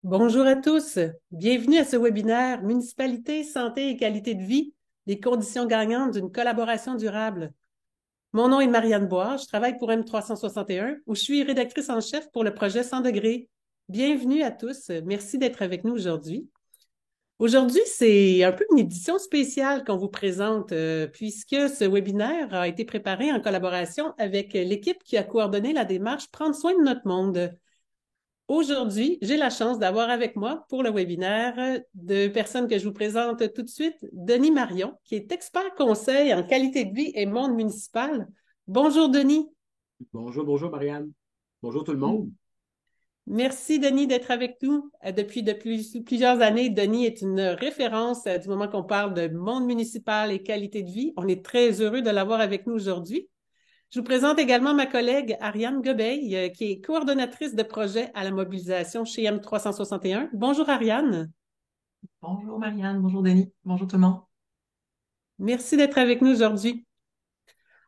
Bonjour à tous. Bienvenue à ce webinaire Municipalité, santé et qualité de vie, les conditions gagnantes d'une collaboration durable. Mon nom est Marianne Bois, je travaille pour M361 où je suis rédactrice en chef pour le projet 100 degrés. Bienvenue à tous. Merci d'être avec nous aujourd'hui. Aujourd'hui, c'est un peu une édition spéciale qu'on vous présente puisque ce webinaire a été préparé en collaboration avec l'équipe qui a coordonné la démarche Prendre soin de notre monde. Aujourd'hui, j'ai la chance d'avoir avec moi pour le webinaire deux personnes que je vous présente tout de suite. Denis Marion, qui est expert conseil en qualité de vie et monde municipal. Bonjour Denis. Bonjour, bonjour Marianne. Bonjour tout le monde. Merci Denis d'être avec nous. Depuis plusieurs années, Denis est une référence du moment qu'on parle de monde municipal et qualité de vie. On est très heureux de l'avoir avec nous aujourd'hui. Je vous présente également ma collègue Ariane Gobeil, qui est coordonnatrice de projet à la mobilisation chez M361. Bonjour Ariane. Bonjour Marianne, bonjour Denis, bonjour tout le monde. Merci d'être avec nous aujourd'hui.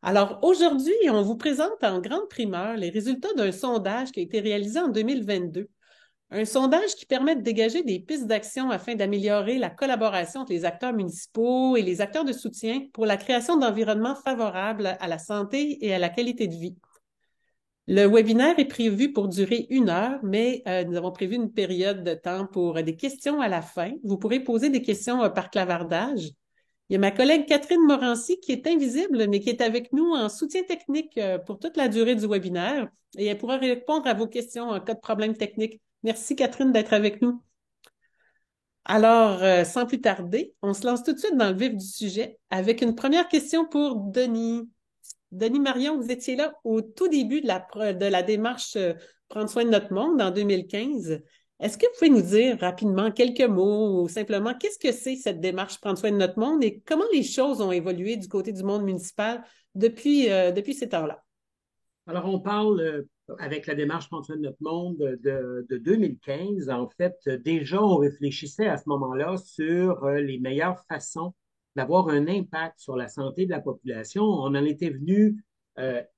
Alors aujourd'hui, on vous présente en grande primeur les résultats d'un sondage qui a été réalisé en 2022. Un sondage qui permet de dégager des pistes d'action afin d'améliorer la collaboration entre les acteurs municipaux et les acteurs de soutien pour la création d'environnements favorables à la santé et à la qualité de vie. Le webinaire est prévu pour durer 1 heure, mais nous avons prévu une période de temps pour des questions à la fin. Vous pourrez poser des questions par clavardage. Il y a ma collègue Catherine Morancy qui est invisible, mais qui est avec nous en soutien technique pour toute la durée du webinaire et elle pourra répondre à vos questions en cas de problème technique. Merci Catherine d'être avec nous. Alors, sans plus tarder, on se lance tout de suite dans le vif du sujet avec une première question pour Denis. Denis Marion, vous étiez là au tout début de la démarche Prendre soin de notre monde en 2015. Est-ce que vous pouvez nous dire rapidement quelques mots ou simplement qu'est-ce que c'est cette démarche Prendre soin de notre monde et comment les choses ont évolué du côté du monde municipal depuis ces temps-là? Alors, on parle avec la démarche Prendre soin de notre monde de 2015. En fait, déjà, on réfléchissait à ce moment-là sur les meilleures façons d'avoir un impact sur la santé de la population. On en était venu,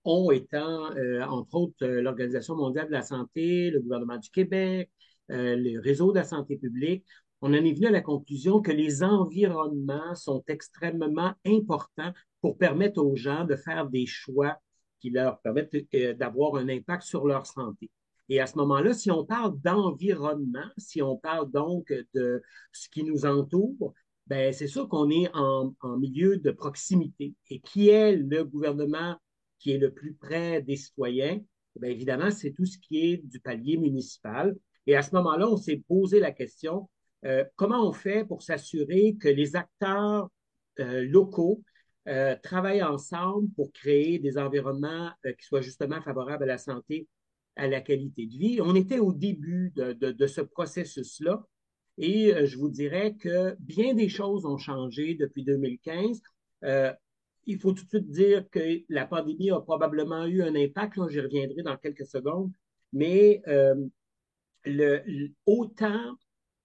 on étant, entre autres, l'Organisation mondiale de la santé, le gouvernement du Québec, le réseau de la santé publique. On en est venu à la conclusion que les environnements sont extrêmement importants pour permettre aux gens de faire des choix qui leur permettent d'avoir un impact sur leur santé. Et à ce moment-là, si on parle d'environnement, si on parle donc de ce qui nous entoure, ben, c'est sûr qu'on est en milieu de proximité. Et qui est le gouvernement qui est le plus près des citoyens? Bien, évidemment, c'est tout ce qui est du palier municipal. Et à ce moment-là, on s'est posé la question, comment on fait pour s'assurer que les acteurs locaux travaillent ensemble pour créer des environnements qui soient justement favorables à la santé, à la qualité de vie. On était au début de ce processus-là et je vous dirais que bien des choses ont changé depuis 2015. Euh, il faut tout de suite dire que la pandémie a probablement eu un impact, là, j'y reviendrai dans quelques secondes, mais autant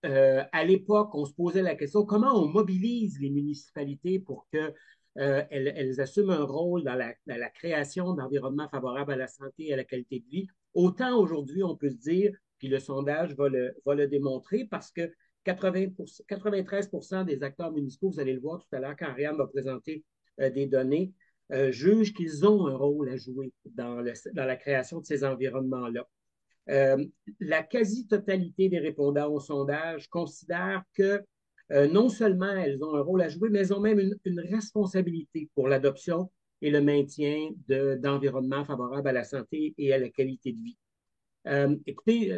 à l'époque, on se posait la question comment on mobilise les municipalités pour qu'elles elles assument un rôle dans la création d'environnements favorables à la santé et à la qualité de vie. Autant aujourd'hui, on peut se dire, puis le sondage va le démontrer, parce que 93 des acteurs municipaux, vous allez le voir tout à l'heure quand Ariane va présenter des données, jugent qu'ils ont un rôle à jouer dans la création de ces environnements-là. Euh, la quasi-totalité des répondants au sondage considèrent que non seulement elles ont un rôle à jouer, mais elles ont même une responsabilité pour l'adoption et le maintien d'environnements favorables à la santé et à la qualité de vie. Écoutez,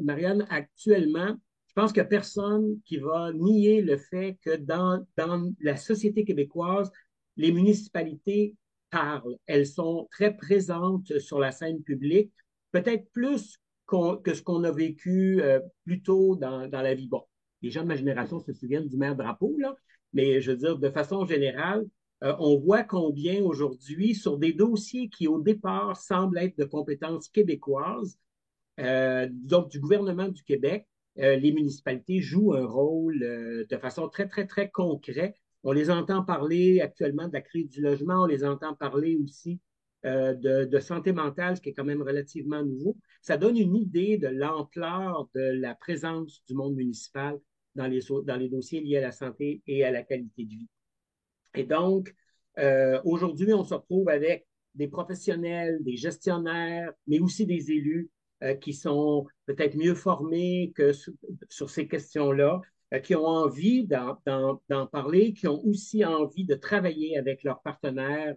Marianne, actuellement, je pense qu'il n'y a personne qui va nier le fait que dans la société québécoise, les municipalités parlent. Elles sont très présentes sur la scène publique, peut-être plus que ce qu'on a vécu plus tôt dans la vie. Bon, les gens de ma génération se souviennent du maire Drapeau, là, mais je veux dire, de façon générale, on voit combien aujourd'hui, sur des dossiers qui au départ semblent être de compétences québécoises, donc du gouvernement du Québec, les municipalités jouent un rôle de façon très, très, très concrète. On les entend parler actuellement de la crise du logement, on les entend parler aussi de santé mentale, ce qui est quand même relativement nouveau. Ça donne une idée de l'ampleur de la présence du monde municipal dans les dossiers liés à la santé et à la qualité de vie. Et donc, aujourd'hui, on se retrouve avec des professionnels, des gestionnaires, mais aussi des élus qui sont peut-être mieux formés sur ces questions-là, qui ont envie d'en parler, qui ont aussi envie de travailler avec leurs partenaires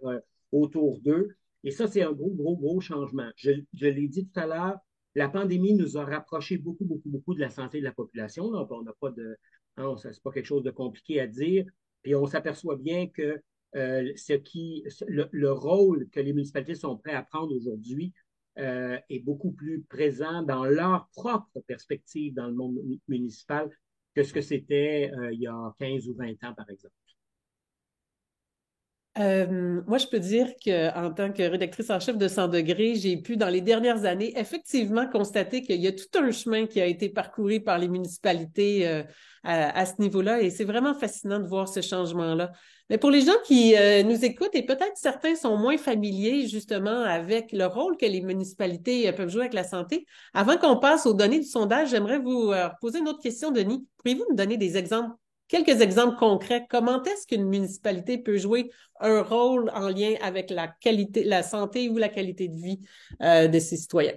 autour d'eux. Et ça, c'est un gros changement. Je l'ai dit tout à l'heure, la pandémie nous a rapprochés beaucoup de la santé de la population. Là. On n'a pas de, hein, c'est pas quelque chose de compliqué à dire. Et on s'aperçoit bien que le rôle que les municipalités sont prêtes à prendre aujourd'hui est beaucoup plus présent dans leur propre perspective dans le monde municipal que ce que c'était il y a 15 ou 20 ans, par exemple. Moi, je peux dire qu'en tant que rédactrice en chef de 100 degrés, j'ai pu, dans les dernières années, effectivement constater qu'il y a tout un chemin qui a été parcouru par les municipalités à ce niveau-là, et c'est vraiment fascinant de voir ce changement-là. Mais pour les gens qui nous écoutent, et peut-être certains sont moins familiers justement avec le rôle que les municipalités peuvent jouer avec la santé, avant qu'on passe aux données du sondage, j'aimerais vous poser une autre question, Denis. Pourriez-vous me donner des exemples? Quelques exemples concrets. Comment est-ce qu'une municipalité peut jouer un rôle en lien avec la qualité, la santé ou la qualité de vie de ses citoyens?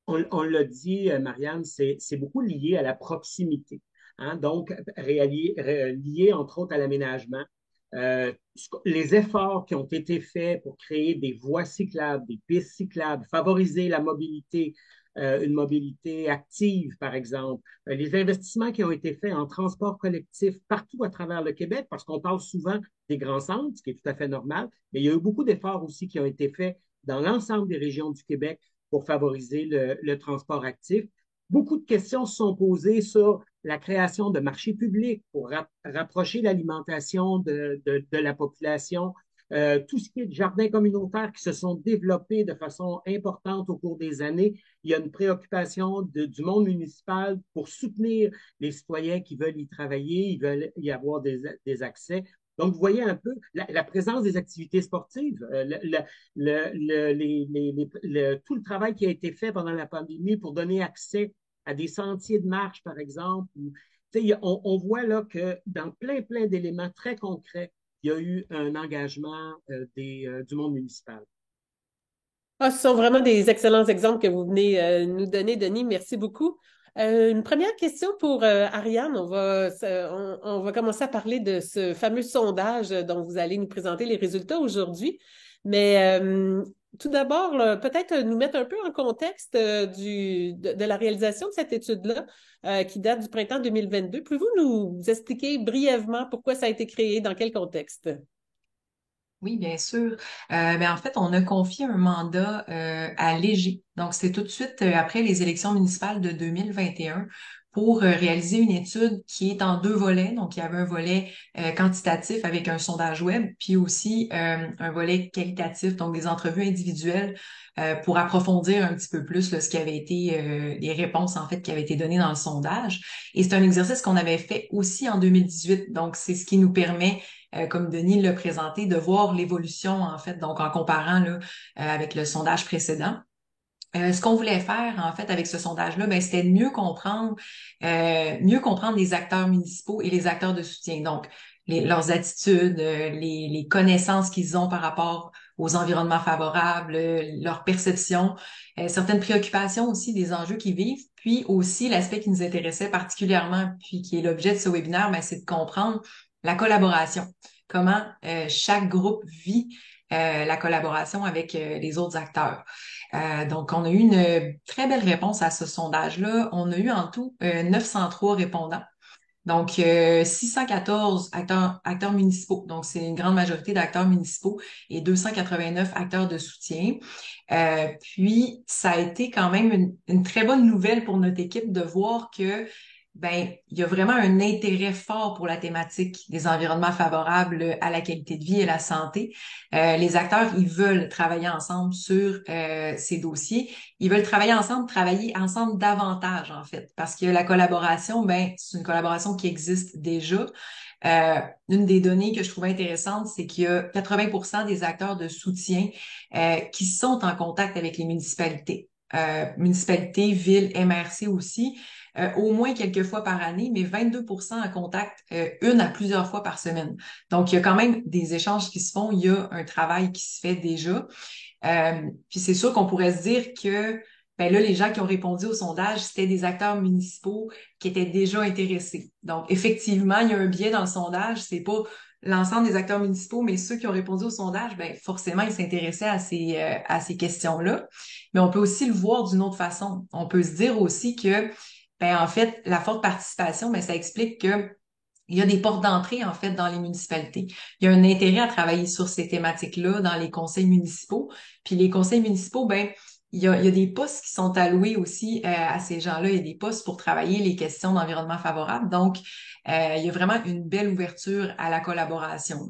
On l'a dit, Marianne, c'est beaucoup lié à la proximité. Hein? Donc, lié entre autres à l'aménagement. Les efforts qui ont été faits pour créer des voies cyclables, des pistes cyclables, favoriser la mobilité, une mobilité active, par exemple, les investissements qui ont été faits en transport collectif partout à travers le Québec, parce qu'on parle souvent des grands centres, ce qui est tout à fait normal, mais il y a eu beaucoup d'efforts aussi qui ont été faits dans l'ensemble des régions du Québec pour favoriser le transport actif. Beaucoup de questions se sont posées sur la création de marchés publics pour rapprocher l'alimentation de la population, tout ce qui est de jardins communautaires qui se sont développés de façon importante au cours des années. Il y a une préoccupation du monde municipal pour soutenir les citoyens qui veulent y travailler, ils veulent y avoir des accès. Donc, vous voyez un peu la présence des activités sportives, tout le travail qui a été fait pendant la pandémie pour donner accès à des sentiers de marche, par exemple. On voit là que dans plein d'éléments très concrets, il y a eu un engagement du monde municipal. Ah, ce sont vraiment des excellents exemples que vous venez nous donner, Denis. Merci beaucoup. Une première question pour Ariane. On va commencer à parler de ce fameux sondage dont vous allez nous présenter les résultats aujourd'hui. Mais tout d'abord, là, peut-être nous mettre un peu en contexte de la réalisation de cette étude-là qui date du printemps 2022. Pouvez-vous nous expliquer brièvement pourquoi ça a été créé, dans quel contexte? Oui, bien sûr. En fait, on a confié un mandat à Léger. Donc, c'est tout de suite après les élections municipales de 2021 pour réaliser une étude qui est en deux volets. Donc, il y avait un volet quantitatif avec un sondage web, puis aussi un volet qualitatif, donc des entrevues individuelles pour approfondir un petit peu plus là, ce qui avait été les réponses en fait qui avaient été données dans le sondage. Et c'est un exercice qu'on avait fait aussi en 2018. Donc, c'est ce qui nous permet comme Denis l'a présenté, de voir l'évolution, en fait, donc en comparant là, avec le sondage précédent. Ce qu'on voulait faire, en fait, avec ce sondage-là, ben, c'était de mieux comprendre les acteurs municipaux et les acteurs de soutien. Donc, leurs attitudes, les connaissances qu'ils ont par rapport aux environnements favorables, leur perception, certaines préoccupations aussi des enjeux qu'ils vivent, puis aussi l'aspect qui nous intéressait particulièrement, puis qui est l'objet de ce webinaire, ben, c'est de comprendre la collaboration. Comment chaque groupe vit la collaboration avec les autres acteurs. Donc, on a eu une très belle réponse à ce sondage-là. On a eu en tout 903 répondants. Donc, 614 acteurs municipaux. Donc, c'est une grande majorité d'acteurs municipaux et 289 acteurs de soutien. Puis, ça a été quand même une très bonne nouvelle pour notre équipe de voir que il y a vraiment un intérêt fort pour la thématique des environnements favorables à la qualité de vie et la santé. Les acteurs, ils veulent travailler ensemble sur ces dossiers. Ils veulent travailler ensemble davantage, en fait, parce que la collaboration, c'est une collaboration qui existe déjà. Une des données que je trouvais intéressante, c'est qu'il y a 80% des acteurs de soutien qui sont en contact avec les municipalités. Municipalités, villes, MRC aussi, au moins quelques fois par année, mais 22% en contact une à plusieurs fois par semaine. Donc, il y a quand même des échanges qui se font, il y a un travail qui se fait déjà. Puis c'est sûr qu'on pourrait se dire que ben là, les gens qui ont répondu au sondage, c'était des acteurs municipaux qui étaient déjà intéressés. Donc, effectivement, il y a un biais dans le sondage. C'est pas l'ensemble des acteurs municipaux, mais ceux qui ont répondu au sondage, ben forcément, ils s'intéressaient à ces questions-là. Mais on peut aussi le voir d'une autre façon. On peut se dire aussi que, ben en fait, la forte participation, ben ça explique que il y a des portes d'entrée, en fait, dans les municipalités. Il y a un intérêt à travailler sur ces thématiques-là dans les conseils municipaux. Puis les conseils municipaux, ben, il y a des postes qui sont alloués aussi à ces gens-là. Il y a des postes pour travailler les questions d'environnement favorable. Donc, il y a vraiment une belle ouverture à la collaboration.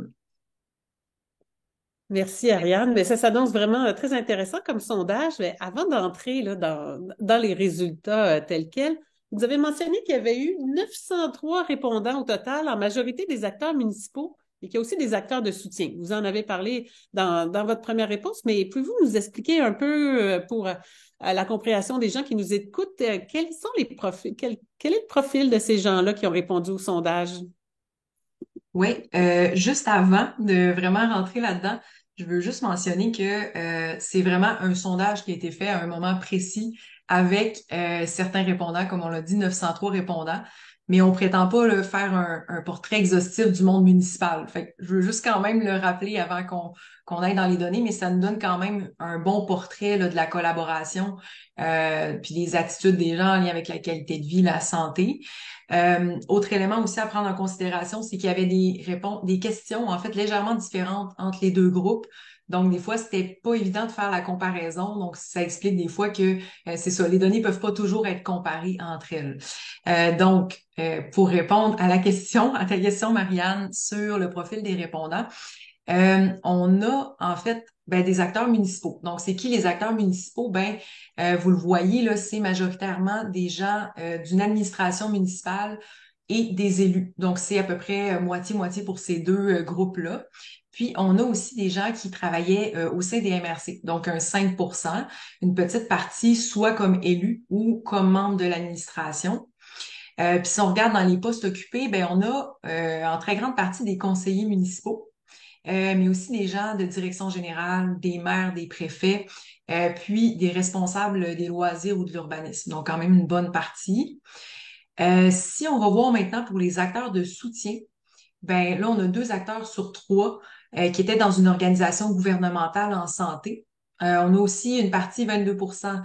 Merci, Ariane. Mais ça s'annonce vraiment très intéressant comme sondage. Mais avant d'entrer là, dans les résultats tels quels, vous avez mentionné qu'il y avait eu 903 répondants au total, en majorité des acteurs municipaux et qu'il y a aussi des acteurs de soutien. Vous en avez parlé dans votre première réponse, mais pouvez-vous nous expliquer un peu pour la compréhension des gens qui nous écoutent, quels sont les profils, quel est le profil de ces gens-là qui ont répondu au sondage? Oui, juste avant de vraiment rentrer là-dedans, je veux juste mentionner que c'est vraiment un sondage qui a été fait à un moment précis avec certains répondants, comme on l'a dit, 903 répondants, mais on prétend pas là, faire un portrait exhaustif du monde municipal. Fait que je veux juste quand même le rappeler avant qu'on aille dans les données, mais ça nous donne quand même un bon portrait là, de la collaboration, puis des attitudes des gens en lien avec la qualité de vie, la santé. Autre élément aussi à prendre en considération, c'est qu'il y avait des questions en fait légèrement différentes entre les deux groupes. Donc, des fois, c'était pas évident de faire la comparaison. Donc, ça explique des fois que c'est ça, les données peuvent pas toujours être comparées entre elles. Pour répondre à la question, à ta question, Marianne, sur le profil des répondants, on a en fait des acteurs municipaux. Donc, c'est qui les acteurs municipaux? Vous le voyez, là, c'est majoritairement des gens d'une administration municipale et des élus. Donc, c'est à peu près moitié-moitié pour ces deux groupes-là. Puis, on a aussi des gens qui travaillaient au sein des MRC, donc un 5%, une petite partie, soit comme élus ou comme membres de l'administration. Puis, si on regarde dans les postes occupés, on a en très grande partie des conseillers municipaux mais aussi des gens de direction générale, des maires, des préfets, puis des responsables des loisirs ou de l'urbanisme. Donc, quand même une bonne partie. Si on va voir maintenant pour les acteurs de soutien, ben là, on a 2 acteurs sur 3 qui étaient dans une organisation gouvernementale en santé. On a aussi une partie, 22%,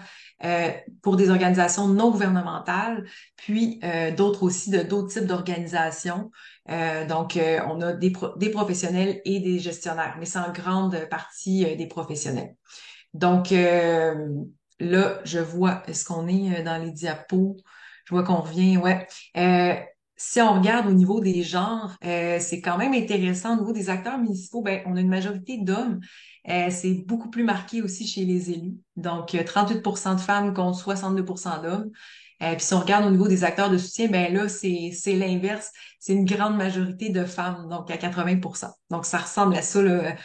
pour des organisations non gouvernementales, puis d'autres aussi de d'autres types d'organisations. On a des professionnels et des gestionnaires, mais c'est en grande partie des professionnels. Donc, là, je vois, est-ce qu'on est dans les diapos? Je vois qu'on revient, ouais. Si on regarde au niveau des genres, c'est quand même intéressant. Au niveau des acteurs municipaux, on a une majorité d'hommes. C'est beaucoup plus marqué aussi chez les élus. Donc, 38% de femmes contre 62% d'hommes. Puis si on regarde au niveau des acteurs de soutien, là, c'est l'inverse. C'est une grande majorité de femmes, donc à 80%. Donc, ça ressemble à ça, là,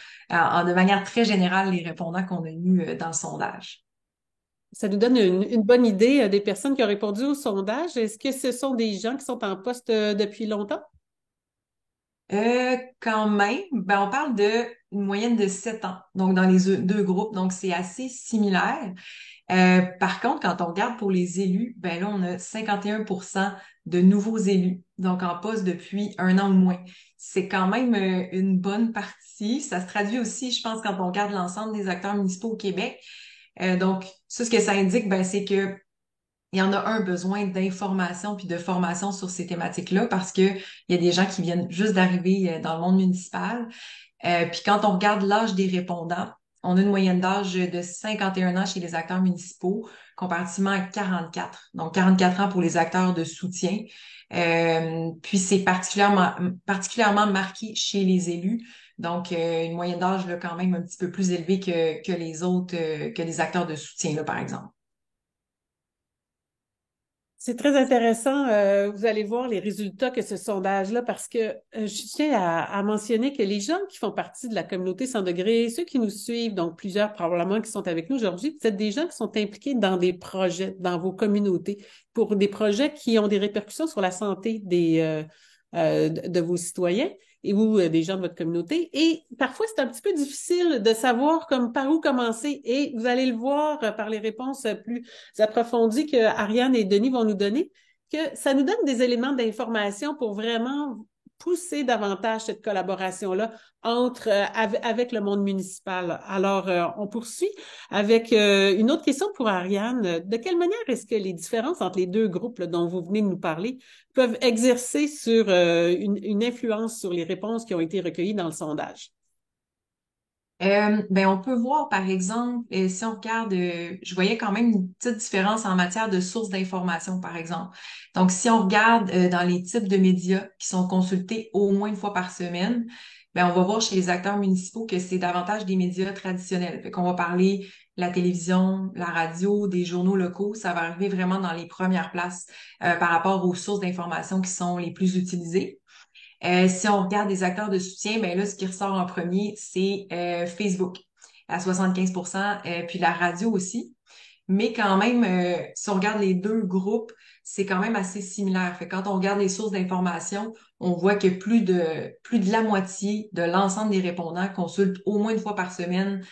de manière très générale, les répondants qu'on a eus dans le sondage. Ça nous donne une bonne idée des personnes qui ont répondu au sondage. Est-ce que ce sont des gens qui sont en poste depuis longtemps? Quand même, on parle de une moyenne de 7 ans, donc dans les deux groupes, donc c'est assez similaire. Par contre, quand on regarde pour les élus, là, on a 51% de nouveaux élus, donc en poste depuis 1 an ou moins. C'est quand même une bonne partie. Ça se traduit aussi, je pense, quand on regarde l'ensemble des acteurs municipaux au Québec. Donc, ça, ce que ça indique, c'est que il y en a un besoin d'information puis de formation sur ces thématiques-là parce que il y a des gens qui viennent juste d'arriver dans le monde municipal. Puis quand on regarde l'âge des répondants, on a une moyenne d'âge de 51 ans chez les acteurs municipaux, comparativement à 44. Donc 44 ans pour les acteurs de soutien. Puis c'est particulièrement marqué chez les élus. Donc une moyenne d'âge là, quand même un petit peu plus élevée que les autres, que les acteurs de soutien, là, par exemple. C'est très intéressant. Vous allez voir les résultats que ce sondage-là, parce que je tiens à mentionner que les gens qui font partie de la communauté 100 degrés, ceux qui nous suivent, donc plusieurs probablement qui sont avec nous aujourd'hui, vous êtes des gens qui sont impliqués dans des projets, dans vos communautés, pour des projets qui ont des répercussions sur la santé de vos citoyens et ou des gens de votre communauté. Et parfois, c'est un petit peu difficile de savoir comme par où commencer. Et vous allez le voir par les réponses plus approfondies que Ariane et Denis vont nous donner, que ça nous donne des éléments d'information pour vraiment pousser davantage cette collaboration-là entre avec le monde municipal. Alors, on poursuit avec une autre question pour Ariane. De quelle manière est-ce que les différences entre les deux groupes là, dont vous venez de nous parler peuvent exercer sur une influence sur les réponses qui ont été recueillies dans le sondage? Ben, on peut voir, par exemple, si on regarde, je voyais quand même une petite différence en matière de sources d'information, par exemple. Donc, si on regarde dans les types de médias qui sont consultés au moins une fois par semaine, ben, on va voir chez les acteurs municipaux que c'est davantage des médias traditionnels. Fait qu'on va parler de la télévision, la radio, des journaux locaux. Ça va arriver vraiment dans les premières places par rapport aux sources d'information qui sont les plus utilisées. Si on regarde des acteurs de soutien, ben là, ce qui ressort en premier, c'est Facebook à 75%, puis la radio aussi. Mais quand même, si on regarde les deux groupes, c'est quand même assez similaire. Fait que quand on regarde les sources d'information, on voit que plus de la moitié de l'ensemble des répondants consultent au moins une fois par semaine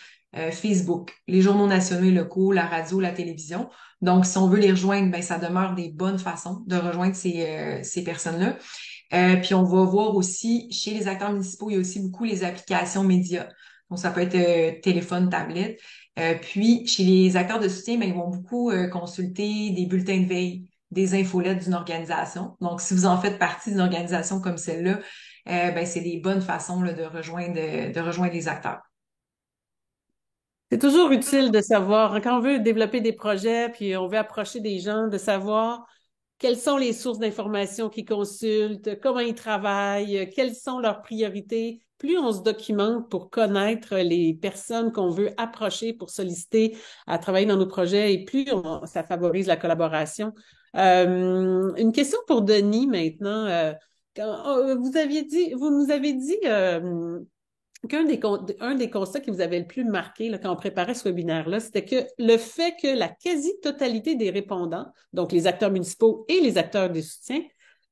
Facebook, les journaux nationaux et locaux, la radio, la télévision. Donc, si on veut les rejoindre, ben ça demeure des bonnes façons de rejoindre ces personnes-là. Puis on va voir aussi, chez les acteurs municipaux, il y a aussi beaucoup les applications médias. Donc, ça peut être téléphone, tablette. Puis, chez les acteurs de soutien, ben, ils vont beaucoup consulter des bulletins de veille, des infolettes d'une organisation. Donc, si vous en faites partie d'une organisation comme celle-là, ben, c'est des bonnes façons là, de rejoindre les acteurs. C'est toujours utile de savoir, quand on veut développer des projets, puis on veut approcher des gens, de savoir quelles sont les sources d'informations qu'ils consultent, comment ils travaillent, quelles sont leurs priorités. Plus on se documente pour connaître les personnes qu'on veut approcher pour solliciter à travailler dans nos projets, et plus ça favorise la collaboration. Une question pour Denis maintenant. Vous nous avez dit un des constats qui vous avait le plus marqué là, quand on préparait ce webinaire-là, c'était que le fait que la quasi-totalité des répondants, donc les acteurs municipaux et les acteurs de soutien,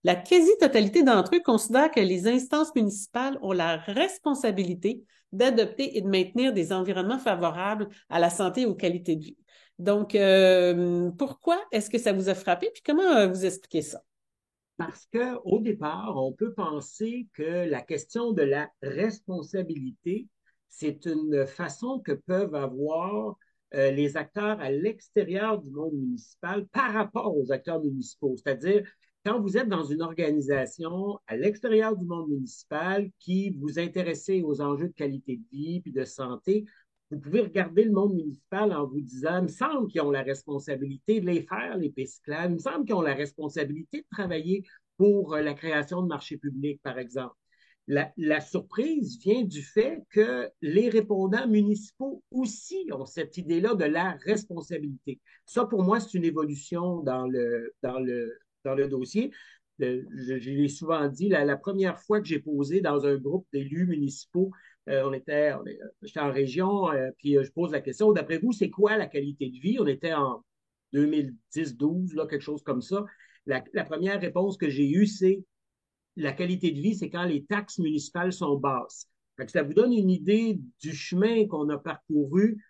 la quasi-totalité d'entre eux considèrent que les instances municipales ont la responsabilité d'adopter et de maintenir des environnements favorables à la santé et aux qualités de vie. Donc, pourquoi est-ce que ça vous a frappé? Puis comment vous expliquez ça? Parce qu'au départ, on peut penser que la question de la responsabilité, c'est une façon que peuvent avoir les acteurs à l'extérieur du monde municipal par rapport aux acteurs municipaux. C'est-à-dire, quand vous êtes dans une organisation à l'extérieur du monde municipal qui vous intéressez aux enjeux de qualité de vie puis de santé, vous pouvez regarder le monde municipal en vous disant, il me semble qu'ils ont la responsabilité de les faire, les pistes cyclables, il me semble qu'ils ont la responsabilité de travailler pour la création de marchés publics, par exemple. La surprise vient du fait que les répondants municipaux aussi ont cette idée-là de la responsabilité. Ça, pour moi, c'est une évolution dans le dossier. Je l'ai souvent dit, la première fois que j'ai posé dans un groupe d'élus municipaux, j'étais en région, puis je pose la question, d'après vous, c'est quoi la qualité de vie? On était en 2010-12, là, quelque chose comme ça. La première réponse que j'ai eue, c'est la qualité de vie, c'est quand les taxes municipales sont basses. Fait que ça vous donne une idée du chemin qu'on a parcouru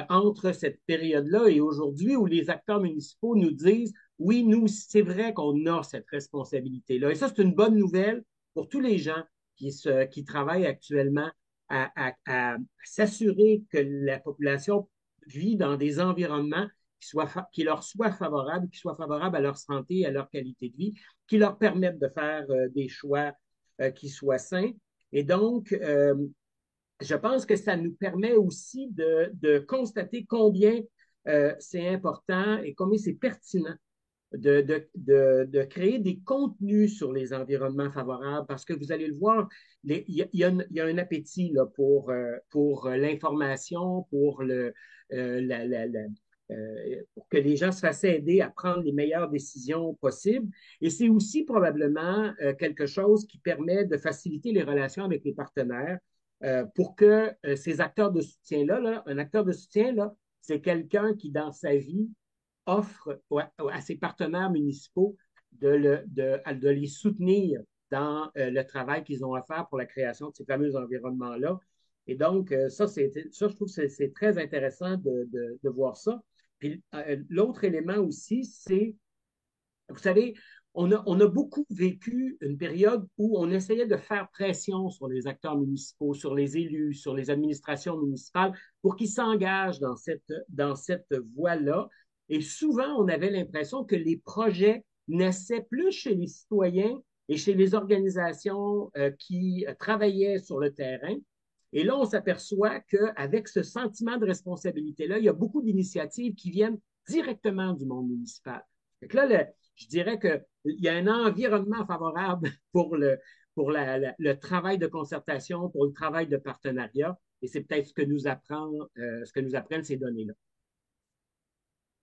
entre cette période-là et aujourd'hui où les acteurs municipaux nous disent, oui, nous, c'est vrai qu'on a cette responsabilité-là. Et ça, c'est une bonne nouvelle pour tous les gens qui travaillent actuellement à s'assurer que la population vit dans des environnements qui leur soient favorables, qui soient favorables à leur santé et à leur qualité de vie, qui leur permettent de faire des choix qui soient sains. Et donc, je pense que ça nous permet aussi de constater combien c'est important et combien c'est pertinent de créer des contenus sur les environnements favorables parce que vous allez le voir, il y a un appétit là, pour l'information, pour pour que les gens se fassent aider à prendre les meilleures décisions possibles. Et c'est aussi probablement quelque chose qui permet de faciliter les relations avec les partenaires pour que ces acteurs de soutien-là, là, un acteur de soutien, là, c'est quelqu'un qui, dans sa vie, offre à ses partenaires municipaux de les soutenir dans le travail qu'ils ont à faire pour la création de ces fameux environnements-là. Et donc, ça, je trouve que c'est très intéressant de voir ça. Puis l'autre élément aussi, c'est, vous savez, on a beaucoup vécu une période où on essayait de faire pression sur les acteurs municipaux, sur les élus, sur les administrations municipales pour qu'ils s'engagent dans cette voie-là. Et souvent, on avait l'impression que les projets naissaient plus chez les citoyens et chez les organisations qui travaillaient sur le terrain. Et là, on s'aperçoit qu'avec ce sentiment de responsabilité-là, il y a beaucoup d'initiatives qui viennent directement du monde municipal. Donc là, je dirais qu'il y a un environnement favorable pour le travail de concertation, pour le travail de partenariat, et c'est peut-être ce que nous apprennent ces données-là.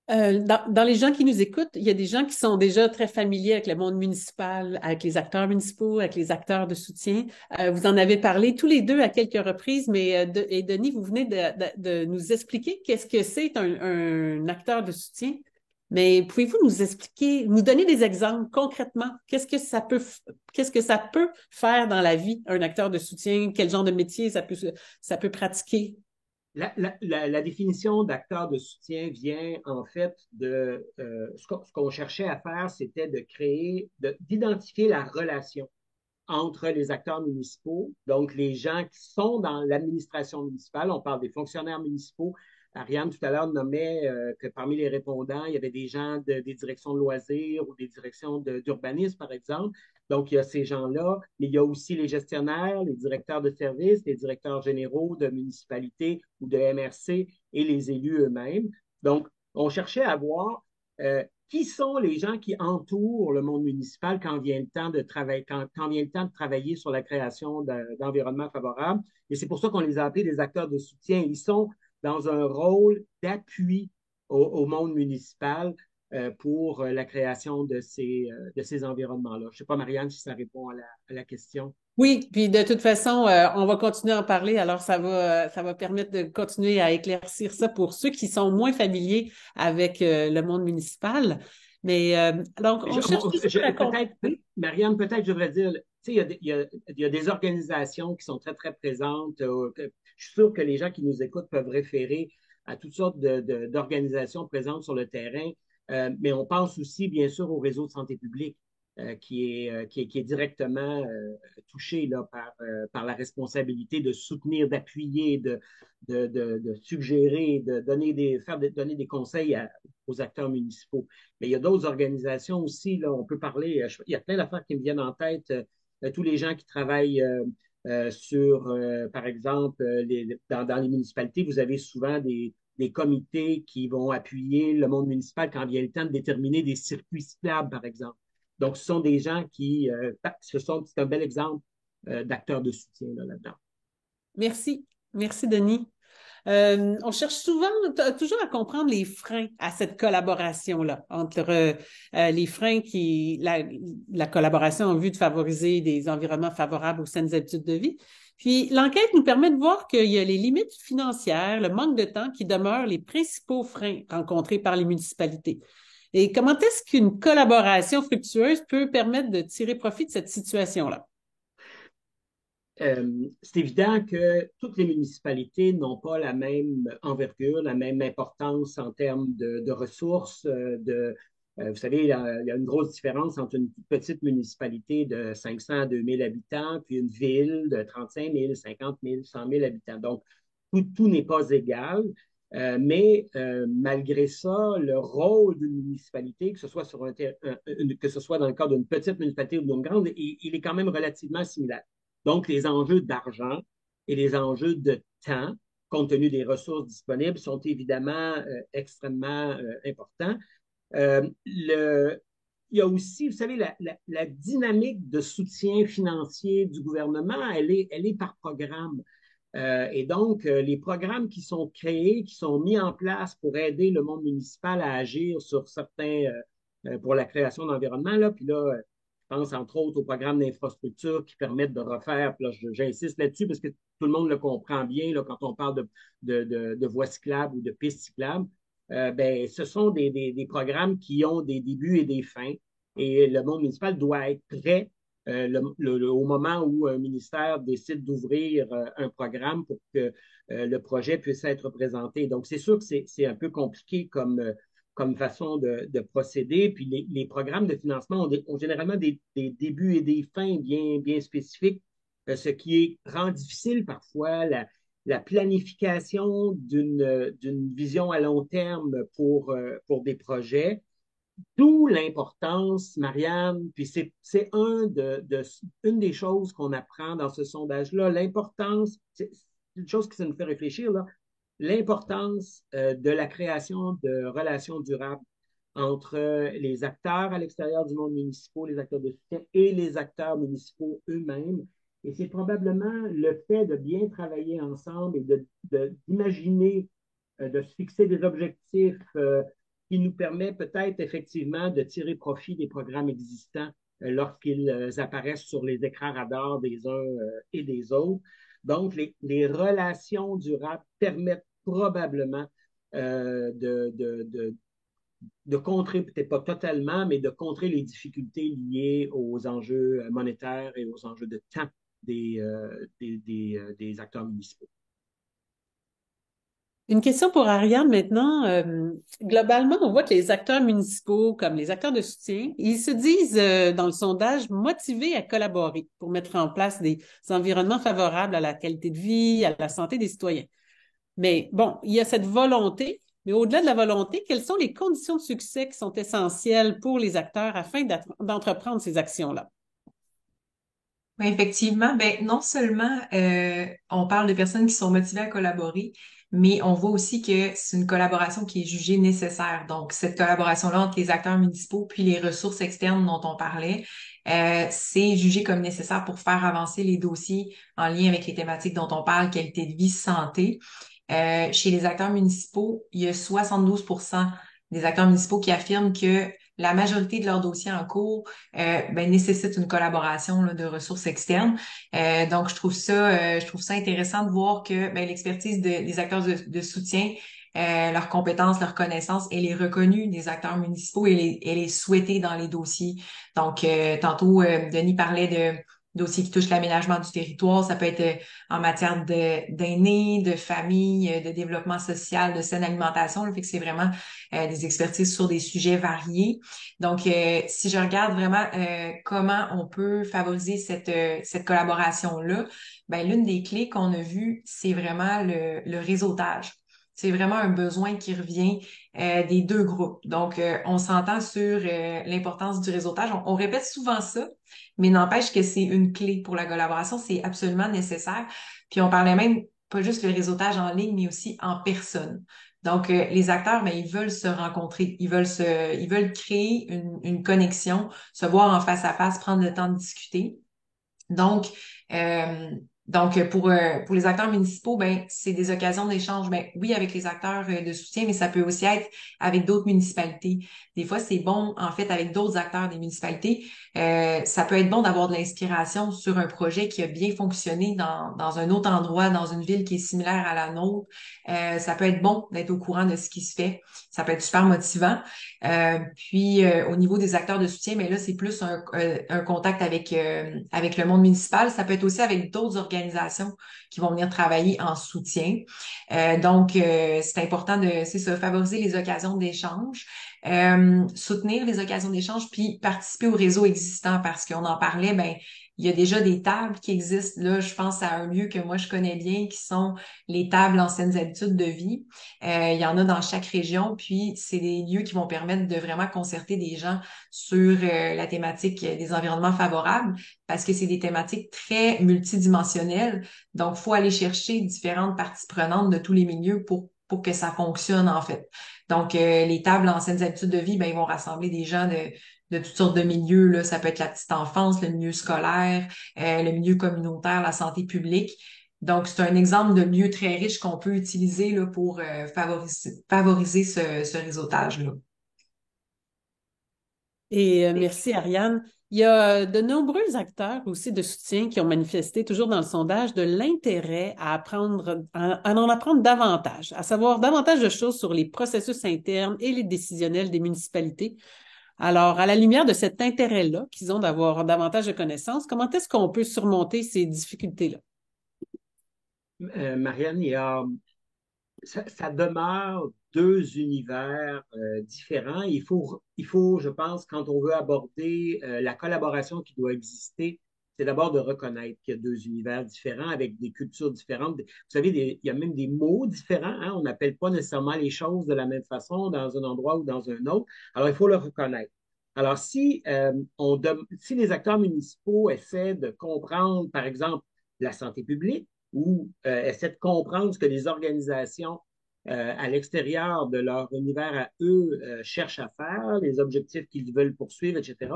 Dans les gens qui nous écoutent, il y a des gens qui sont déjà très familiers avec le monde municipal, avec les acteurs municipaux, avec les acteurs de soutien. Vous en avez parlé tous les deux à quelques reprises, mais et Denis, vous venez de nous expliquer qu'est-ce que c'est un acteur de soutien. Mais pouvez-vous nous expliquer, nous donner des exemples concrètement? Qu'est-ce que ça peut faire dans la vie, un acteur de soutien? Quel genre de métier ça peut pratiquer? La définition d'acteur de soutien vient en fait de ce qu'on cherchait à faire, c'était d'identifier la relation entre les acteurs municipaux, donc les gens qui sont dans l'administration municipale. On parle des fonctionnaires municipaux. Ariane, tout à l'heure, nommait que parmi les répondants, il y avait des gens des directions de loisirs ou des directions d'urbanisme, par exemple. Donc, il y a ces gens-là, mais il y a aussi les gestionnaires, les directeurs de services, les directeurs généraux de municipalités ou de MRC et les élus eux-mêmes. Donc, on cherchait à voir qui sont les gens qui entourent le monde municipal quand vient le temps de travailler, quand vient le temps de travailler sur la création d'environnements favorables. Et c'est pour ça qu'on les a appelés des acteurs de soutien. Ils sont dans un rôle d'appui au monde municipal pour la création de ces environnements-là. Je ne sais pas, Marianne, si ça répond à la question. Oui, puis de toute façon, on va continuer à en parler, alors ça va permettre de continuer à éclaircir ça pour ceux qui sont moins familiers avec le monde municipal. Mais donc, on cherche toujours à comprendre. Peut-être, Marianne, peut-être je devrais dire, tu sais, il y a des organisations qui sont très, très présentes. Je suis sûr que les gens qui nous écoutent peuvent référer à toutes sortes d'organisations présentes sur le terrain, mais on pense aussi, bien sûr, au réseau de santé publique. Qui est directement touché là, par la responsabilité de soutenir, d'appuyer, de suggérer, donner des conseils aux acteurs municipaux. Mais il y a d'autres organisations aussi, là, on peut parler, il y a plein d'affaires qui me viennent en tête, tous les gens qui travaillent par exemple, dans les municipalités, vous avez souvent des comités qui vont appuyer le monde municipal quand vient le temps de déterminer des circuits cyclables, par exemple. Donc, ce sont des gens c'est un bel exemple d'acteurs de soutien là-dedans. Merci. Merci, Denis. On cherche souvent, toujours à comprendre les freins à cette collaboration-là, entre les freins la collaboration en vue de favoriser des environnements favorables aux saines habitudes de vie. Puis l'enquête nous permet de voir qu'il y a les limites financières, le manque de temps qui demeurent les principaux freins rencontrés par les municipalités. Et comment est-ce qu'une collaboration fructueuse peut permettre de tirer profit de cette situation-là? C'est évident que toutes les municipalités n'ont pas la même envergure, la même importance en termes de ressources. Vous savez, il y a une grosse différence entre une petite municipalité de 500 à 2000 habitants, puis une ville de 35 000, 50 000, 100 000 habitants. Donc, tout n'est pas égal. Mais malgré ça, le rôle d'une municipalité, que ce soit que ce soit dans le cadre d'une petite municipalité ou d'une grande, il est quand même relativement similaire. Donc, les enjeux d'argent et les enjeux de temps, compte tenu des ressources disponibles, sont évidemment extrêmement importants. Il y a aussi, vous savez, la dynamique de soutien financier du gouvernement, elle est par programme. Et donc, les programmes qui sont créés, qui sont mis en place pour aider le monde municipal à agir sur certains, pour la création d'environnements, là, puis là, je pense entre autres aux programmes d'infrastructure qui permettent de refaire, puis là, j'insiste là-dessus parce que tout le monde le comprend bien là, quand on parle de voies cyclables ou de pistes cyclables. Ben, ce sont des programmes qui ont des débuts et des fins. Et le monde municipal doit être prêt au moment où un ministère décide d'ouvrir un programme pour que le projet puisse être présenté. Donc, c'est sûr que c'est un peu compliqué comme façon de procéder. Puis les programmes de financement ont généralement des débuts et des fins bien spécifiques, ce qui rend difficile parfois la planification d'une vision à long terme pour des projets. D'où l'importance, Marianne, puis c'est une des choses qu'on apprend dans ce sondage-là, l'importance, c'est une chose qui ça nous fait réfléchir, là, l'importance de la création de relations durables entre les acteurs à l'extérieur du monde municipal, les acteurs de soutien et les acteurs municipaux eux-mêmes. Et c'est probablement le fait de bien travailler ensemble et d'imaginer, de se fixer des objectifs qui nous permet peut-être effectivement de tirer profit des programmes existants lorsqu'ils apparaissent sur les écrans radars des uns et des autres. Donc, les relations durables permettent probablement de contrer, peut-être pas totalement, mais de contrer les difficultés liées aux enjeux monétaires et aux enjeux de temps des acteurs municipaux. Une question pour Ariane maintenant. Globalement, on voit que les acteurs municipaux, comme les acteurs de soutien, ils se disent dans le sondage motivés à collaborer pour mettre en place des environnements favorables à la qualité de vie, à la santé des citoyens. Mais bon, il y a cette volonté, mais au-delà de la volonté, quelles sont les conditions de succès qui sont essentielles pour les acteurs afin d'entreprendre ces actions-là? Oui, effectivement, ben non seulement on parle de personnes qui sont motivées à collaborer, mais on voit aussi que c'est une collaboration qui est jugée nécessaire. Donc, cette collaboration-là entre les acteurs municipaux puis les ressources externes dont on parlait, c'est jugé comme nécessaire pour faire avancer les dossiers en lien avec les thématiques dont on parle, qualité de vie, santé. Chez les acteurs municipaux, il y a 72% des acteurs municipaux qui affirment que la majorité de leurs dossiers en cours ben, nécessitent une collaboration là, de ressources externes. Donc, je trouve ça intéressant de voir que ben, l'expertise des acteurs de soutien, leurs compétences, leurs connaissances, elle est reconnue des acteurs municipaux et elle est souhaitée dans les dossiers. Donc, tantôt, Denis parlait de dossiers qui touchent l'aménagement du territoire. Ça peut être en matière d'aînés, de famille, de développement social, de saine alimentation. Là, fait que c'est vraiment des expertises sur des sujets variés. Donc, si je regarde vraiment comment on peut favoriser cette collaboration-là, ben l'une des clés qu'on a vues, c'est vraiment le réseautage. C'est vraiment un besoin qui revient des deux groupes. Donc, on s'entend sur l'importance du réseautage. On répète souvent ça, mais n'empêche que c'est une clé pour la collaboration. C'est absolument nécessaire. Puis, on parlait même pas juste le réseautage en ligne, mais aussi en personne. Donc, les acteurs, ben, ils veulent se rencontrer, ils veulent créer une connexion, se voir en face à face, prendre le temps de discuter. Donc, euh, pour les acteurs municipaux, ben, c'est des occasions d'échange, ben, oui, avec les acteurs de soutien, mais ça peut aussi être avec d'autres municipalités. Des fois, c'est bon, en fait, avec d'autres acteurs des municipalités. Ça peut être bon d'avoir de l'inspiration sur un projet qui a bien fonctionné dans un autre endroit, dans une ville qui est similaire à la nôtre. Ça peut être bon d'être au courant de ce qui se fait. Ça peut être super motivant. Puis au niveau des acteurs de soutien, mais là, c'est plus un contact avec le monde municipal. Ça peut être aussi avec d'autres organisations qui vont venir travailler en soutien. C'est important c'est ça, favoriser les occasions d'échange, soutenir les occasions d'échange, puis participer au réseau existant parce qu'on en parlait, ben il y a déjà des tables qui existent. Là, je pense à un lieu que moi je connais bien, qui sont les tables anciennes habitudes de vie. Il y en a dans chaque région, puis c'est des lieux qui vont permettre de vraiment concerter des gens sur la thématique des environnements favorables, parce que c'est des thématiques très multidimensionnelles. Donc, faut aller chercher différentes parties prenantes de tous les milieux pour que ça fonctionne, en fait. Donc, les tables anciennes habitudes de vie, ben, ils vont rassembler des gens de toutes sortes de milieux, là. Ça peut être la petite enfance, le milieu scolaire, le milieu communautaire, la santé publique. Donc, c'est un exemple de lieu très riche qu'on peut utiliser là, pour favoriser ce réseautage-là. Et merci, Ariane. Il y a de nombreux acteurs aussi de soutien qui ont manifesté, toujours dans le sondage, de l'intérêt à apprendre, à en apprendre davantage, à savoir davantage de choses sur les processus internes et les décisionnels des municipalités. Alors, à la lumière de cet intérêt-là qu'ils ont d'avoir davantage de connaissances, comment est-ce qu'on peut surmonter ces difficultés-là? Marianne, ça demeure deux univers différents. Il faut, je pense, quand on veut aborder la collaboration qui doit exister, c'est d'abord de reconnaître qu'il y a deux univers différents avec des cultures différentes. Vous savez, il y a même des mots différents. Hein? On n'appelle pas nécessairement les choses de la même façon dans un endroit ou dans un autre. Alors, il faut le reconnaître. Alors, si les acteurs municipaux essaient de comprendre, par exemple, la santé publique, ou essaient de comprendre ce que les organisations à l'extérieur de leur univers à eux cherchent à faire, les objectifs qu'ils veulent poursuivre, etc.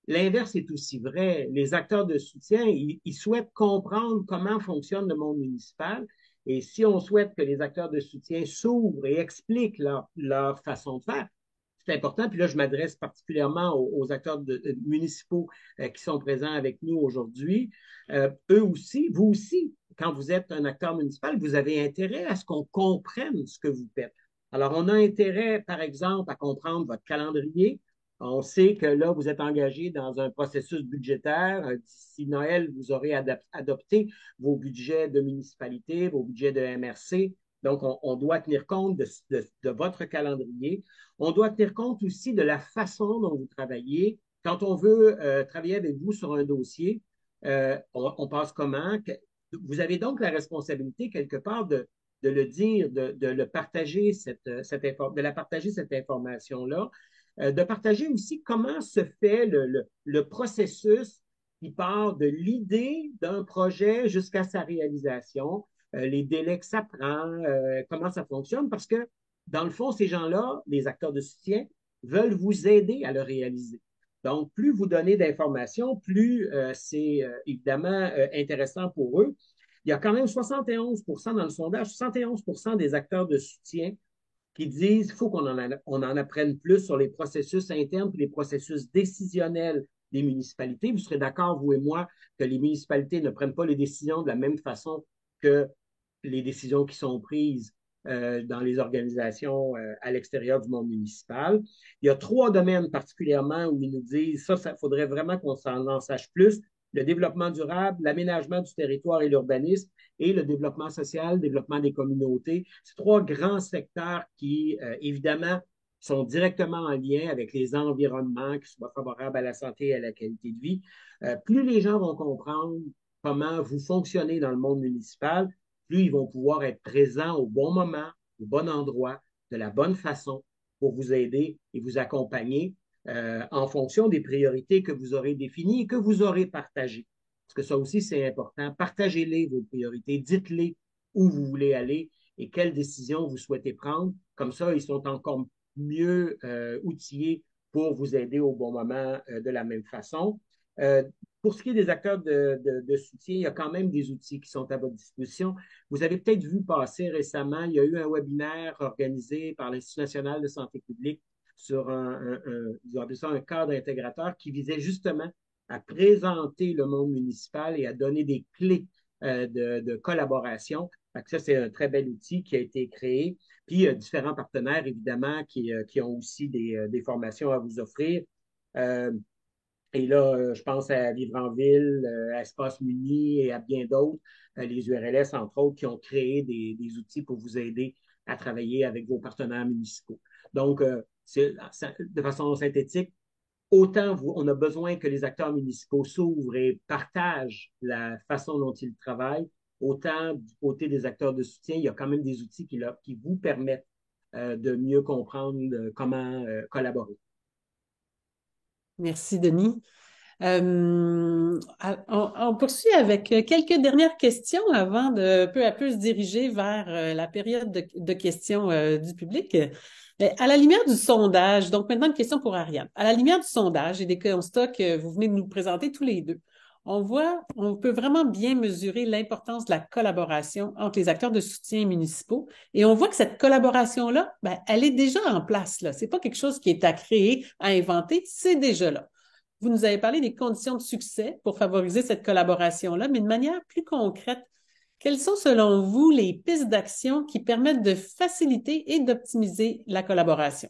L'inverse est aussi vrai. Les acteurs de soutien, ils souhaitent comprendre comment fonctionne le monde municipal. Et si on souhaite que les acteurs de soutien s'ouvrent et expliquent leur façon de faire, c'est important. Puis là, je m'adresse particulièrement aux acteurs municipaux qui sont présents avec nous aujourd'hui. Eux aussi, vous aussi, quand vous êtes un acteur municipal, vous avez intérêt à ce qu'on comprenne ce que vous faites. Alors, on a intérêt, par exemple, à comprendre votre calendrier. On sait que là, vous êtes engagé dans un processus budgétaire. D'ici Noël, vous aurez adopté vos budgets de municipalité, vos budgets de MRC. Donc, on doit tenir compte de votre calendrier. On doit tenir compte aussi de la façon dont vous travaillez. Quand on veut travailler avec vous sur un dossier, on passe comment? Vous avez donc la responsabilité, quelque part, de le dire, de le partager, de la partager cette information-là, de partager aussi comment se fait le processus qui part de l'idée d'un projet jusqu'à sa réalisation, les délais que ça prend, comment ça fonctionne, parce que dans le fond, ces gens-là, les acteurs de soutien, veulent vous aider à le réaliser. Donc, plus vous donnez d'informations, plus c'est évidemment intéressant pour eux. Il y a quand même 71 dans le sondage, 71 des acteurs de soutien qui disent qu'il faut on en apprenne plus sur les processus internes et les processus décisionnels des municipalités. Vous serez d'accord, vous et moi, que les municipalités ne prennent pas les décisions de la même façon que les décisions qui sont prises dans les organisations à l'extérieur du monde municipal. Il y a trois domaines particulièrement où ils nous disent ça faudrait vraiment qu'on s'en en sache plus. Le développement durable, l'aménagement du territoire et l'urbanisme et le développement social, le développement des communautés. C'est trois grands secteurs qui, évidemment, sont directement en lien avec les environnements qui soient favorables à la santé et à la qualité de vie. Plus les gens vont comprendre comment vous fonctionnez dans le monde municipal, plus ils vont pouvoir être présents au bon moment, au bon endroit, de la bonne façon pour vous aider et vous accompagner en fonction des priorités que vous aurez définies et que vous aurez partagées. Parce que ça aussi, c'est important. Partagez-les, vos priorités. Dites-les où vous voulez aller et quelles décisions vous souhaitez prendre. Comme ça, ils sont encore mieux outillés pour vous aider au bon moment de la même façon. Pour ce qui est des acteurs de soutien, il y a quand même des outils qui sont à votre disposition. Vous avez peut-être vu passer récemment, il y a eu un webinaire organisé par l'Institut national de santé publique sur ils ont appelé ça un cadre intégrateur qui visait justement à présenter le monde municipal et à donner des clés de collaboration. Ça, c'est un très bel outil qui a été créé. Puis, différents partenaires, évidemment, qui ont aussi des formations à vous offrir. Et là, je pense à Vivre en Ville, à Espace Muni et à bien d'autres, les URLS, entre autres, qui ont créé des outils pour vous aider à travailler avec vos partenaires municipaux. Donc, de façon synthétique, autant on a besoin que les acteurs municipaux s'ouvrent et partagent la façon dont ils travaillent, autant du côté des acteurs de soutien, il y a quand même des outils qui vous permettent de mieux comprendre comment collaborer. Merci, Denis. On poursuit avec quelques dernières questions avant de peu à peu se diriger vers la période de questions du public. Mais à la lumière du sondage, donc maintenant une question pour Ariane. À la lumière du sondage et des constats que vous venez de nous présenter tous les deux, on peut vraiment bien mesurer l'importance de la collaboration entre les acteurs de soutien municipaux. Et on voit que cette collaboration-là, ben, elle est déjà en place, là. C'est pas quelque chose qui est à créer, à inventer, c'est déjà là. Vous nous avez parlé des conditions de succès pour favoriser cette collaboration-là, mais de manière plus concrète, quelles sont, selon vous, les pistes d'action qui permettent de faciliter et d'optimiser la collaboration?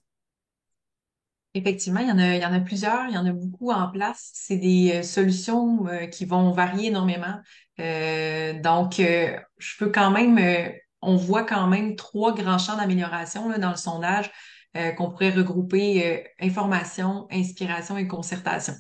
Effectivement, il y en a plusieurs, il y en a beaucoup en place. C'est des solutions qui vont varier énormément. Je peux quand même, on voit quand même trois grands champs d'amélioration là, dans le sondage qu'on pourrait regrouper information, inspiration et concertation.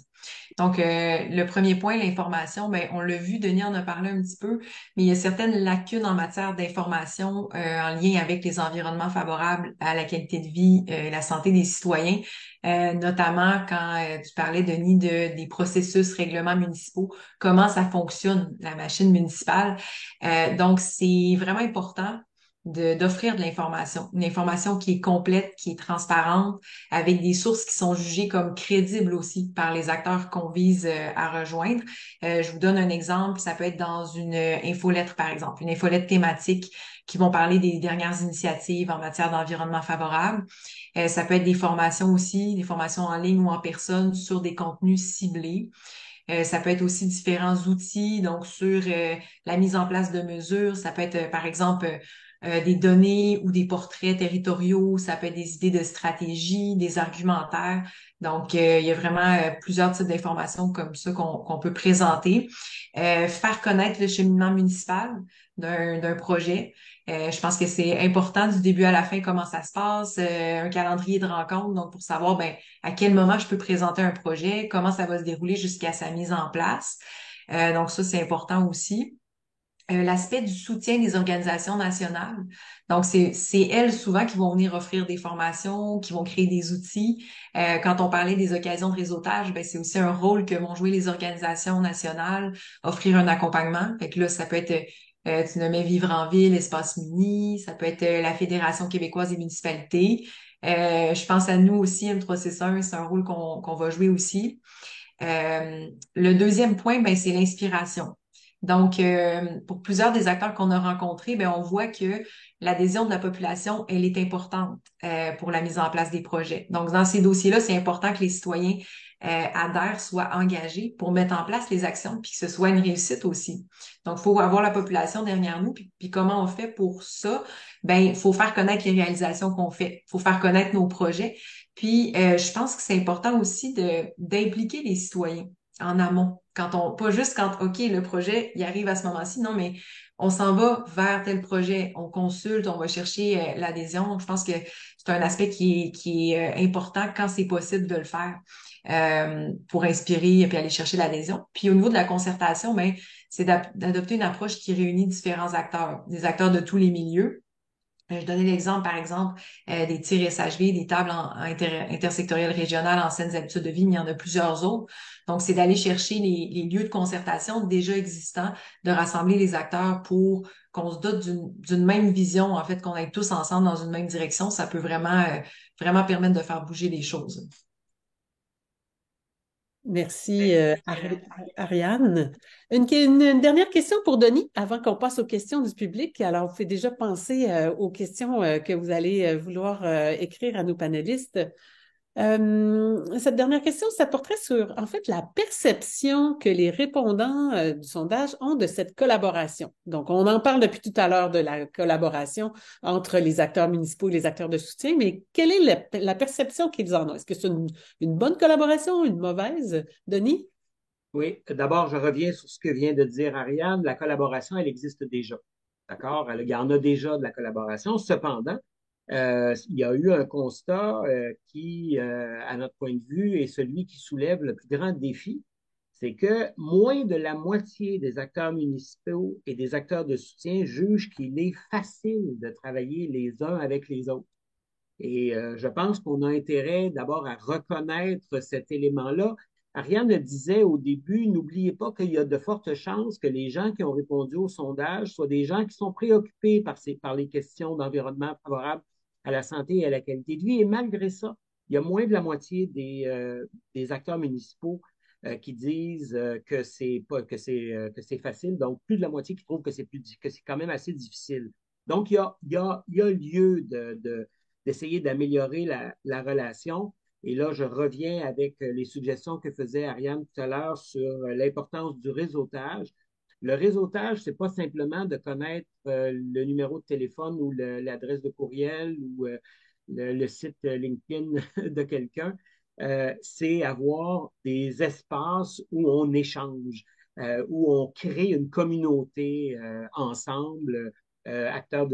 Donc, le premier point, l'information, ben, on l'a vu, Denis en a parlé un petit peu, mais il y a certaines lacunes en matière d'information en lien avec les environnements favorables à la qualité de vie et la santé des citoyens, notamment quand tu parlais, Denis, des processus, règlements municipaux, comment ça fonctionne, la machine municipale. Donc, c'est vraiment important d'offrir de l'information, une information qui est complète, qui est transparente, avec des sources qui sont jugées comme crédibles aussi par les acteurs qu'on vise à rejoindre. Je vous donne un exemple, ça peut être dans une infolettre, par exemple, une infolettre thématique qui vont parler des dernières initiatives en matière d'environnement favorable. Ça peut être des formations aussi, des formations en ligne ou en personne sur des contenus ciblés. Ça peut être aussi différents outils, donc sur la mise en place de mesures. Ça peut être, par exemple, des données ou des portraits territoriaux. Ça peut être des idées de stratégie, des argumentaires. Donc, il y a vraiment plusieurs types d'informations comme ça qu'on peut présenter. Faire connaître le cheminement municipal d'un projet. Je pense que c'est important du début à la fin comment ça se passe, un calendrier de rencontre, donc pour savoir ben, à quel moment je peux présenter un projet, comment ça va se dérouler jusqu'à sa mise en place. Donc ça, c'est important aussi. L'aspect du soutien des organisations nationales. Donc, c'est elles souvent qui vont venir offrir des formations, qui vont créer des outils. Quand on parlait des occasions de réseautage, ben, c'est aussi un rôle que vont jouer les organisations nationales, offrir un accompagnement. Fait que là, ça peut être, tu nommais Vivre en ville, Espace Mini, ça peut être la Fédération québécoise des municipalités. Je pense à nous aussi, M3C1, c'est un rôle qu'on va jouer aussi. Le deuxième point, ben, c'est l'inspiration. Donc, pour plusieurs des acteurs qu'on a rencontrés, ben, on voit que l'adhésion de la population, elle est importante pour la mise en place des projets. Donc, dans ces dossiers-là, c'est important que les citoyens adhèrent, soient engagés pour mettre en place les actions, puis que ce soit une réussite aussi. Donc, il faut avoir la population derrière nous, puis comment on fait pour ça? Ben, il faut faire connaître les réalisations qu'on fait, il faut faire connaître nos projets, puis, je pense que c'est important aussi d'impliquer les citoyens en amont. Pas juste quand, OK, le projet, il arrive à ce moment-ci, non, mais on s'en va vers tel projet, on consulte, on va chercher l'adhésion. Donc, je pense que c'est un aspect qui est important quand c'est possible de le faire pour inspirer et puis aller chercher l'adhésion. Puis, au niveau de la concertation, ben, c'est d'adopter une approche qui réunit différents acteurs, des acteurs de tous les milieux. Je donnais l'exemple, par exemple, des tirs SHV, des tables intersectorielles régionales en saines habitudes de vie, mais il y en a plusieurs autres. Donc, c'est d'aller chercher les lieux de concertation déjà existants, de rassembler les acteurs pour qu'on se dote d'une même vision, en fait, qu'on aille tous ensemble dans une même direction. Ça peut vraiment permettre de faire bouger les choses. Merci, Ariane. Une dernière question pour Denis avant qu'on passe aux questions du public. Alors, vous faites déjà penser aux questions que vous allez vouloir écrire à nos panélistes. Cette dernière question, ça porterait sur, en fait, la perception que les répondants du sondage ont de cette collaboration. Donc, on en parle depuis tout à l'heure de la collaboration entre les acteurs municipaux et les acteurs de soutien, mais quelle est la perception qu'ils en ont? Est-ce que c'est une bonne collaboration, une mauvaise, Denis? Oui, d'abord, je reviens sur ce que vient de dire Ariane. La collaboration, elle existe déjà. D'accord? Il y en a déjà de la collaboration. Cependant, il y a eu un constat qui, à notre point de vue, est celui qui soulève le plus grand défi. C'est que moins de la moitié des acteurs municipaux et des acteurs de soutien jugent qu'il est facile de travailler les uns avec les autres. Et je pense qu'on a intérêt d'abord à reconnaître cet élément-là. Ariane le disait au début, n'oubliez pas qu'il y a de fortes chances que les gens qui ont répondu au sondage soient des gens qui sont préoccupés par les questions d'environnement favorable à la santé et à la qualité de vie. Et malgré ça, il y a moins de la moitié des acteurs municipaux qui disent que c'est pas que c'est facile, donc plus de la moitié qui trouvent que que c'est quand même assez difficile. Donc, il y a lieu d'essayer d'améliorer la relation. Et là, je reviens avec les suggestions que faisait Ariane tout à l'heure sur l'importance du réseautage. Le réseautage, c'est pas simplement de connaître le numéro de téléphone ou l'adresse de courriel ou le site LinkedIn de quelqu'un. C'est avoir des espaces où on échange, où on crée une communauté ensemble, acteurs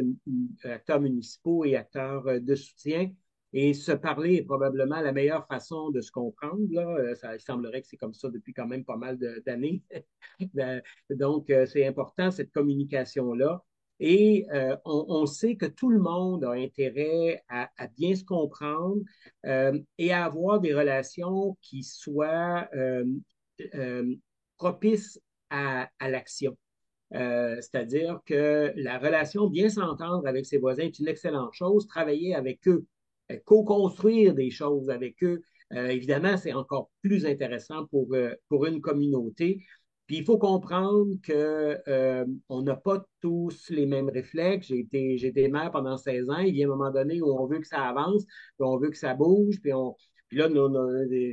municipaux et acteurs de soutien. Et se parler est probablement la meilleure façon de se comprendre. Là. Il semblerait que c'est comme ça depuis quand même pas mal d'années. Donc, c'est important, cette communication-là. Et on sait que tout le monde a intérêt à bien se comprendre et à avoir des relations qui soient propices à l'action. C'est-à-dire que la relation, bien s'entendre avec ses voisins est une excellente chose. Travailler avec eux, co-construire des choses avec eux, évidemment, c'est encore plus intéressant pour une communauté. Puis il faut comprendre que on n'a pas tous les mêmes réflexes. J'ai été maire pendant 16 ans. Il y a un moment donné où on veut que ça avance, puis on veut que ça bouge, puis là,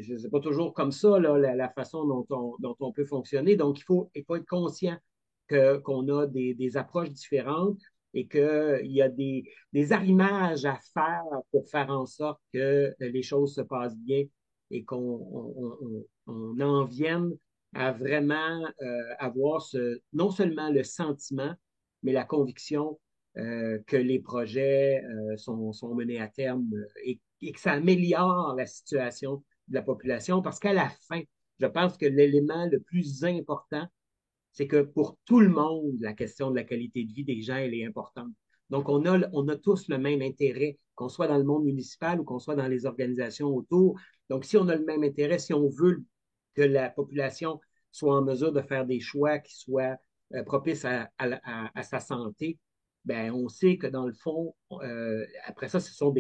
c'est pas toujours comme ça, là, la façon dont on peut fonctionner. Donc, il faut être conscient qu'on a des approches différentes et qu'il y a des arrimages à faire pour faire en sorte que les choses se passent bien et qu'on en vienne à vraiment avoir non seulement le sentiment, mais la conviction que les projets sont menés à terme et que ça améliore la situation de la population parce qu'à la fin, je pense que l'élément le plus important, c'est que pour tout le monde, la question de la qualité de vie des gens, elle est importante. Donc, on a tous le même intérêt, qu'on soit dans le monde municipal ou qu'on soit dans les organisations autour. Donc, si on a le même intérêt, si on veut que la population soit en mesure de faire des choix qui soient propices à sa santé, ben, on sait que dans le fond, après ça, ce sont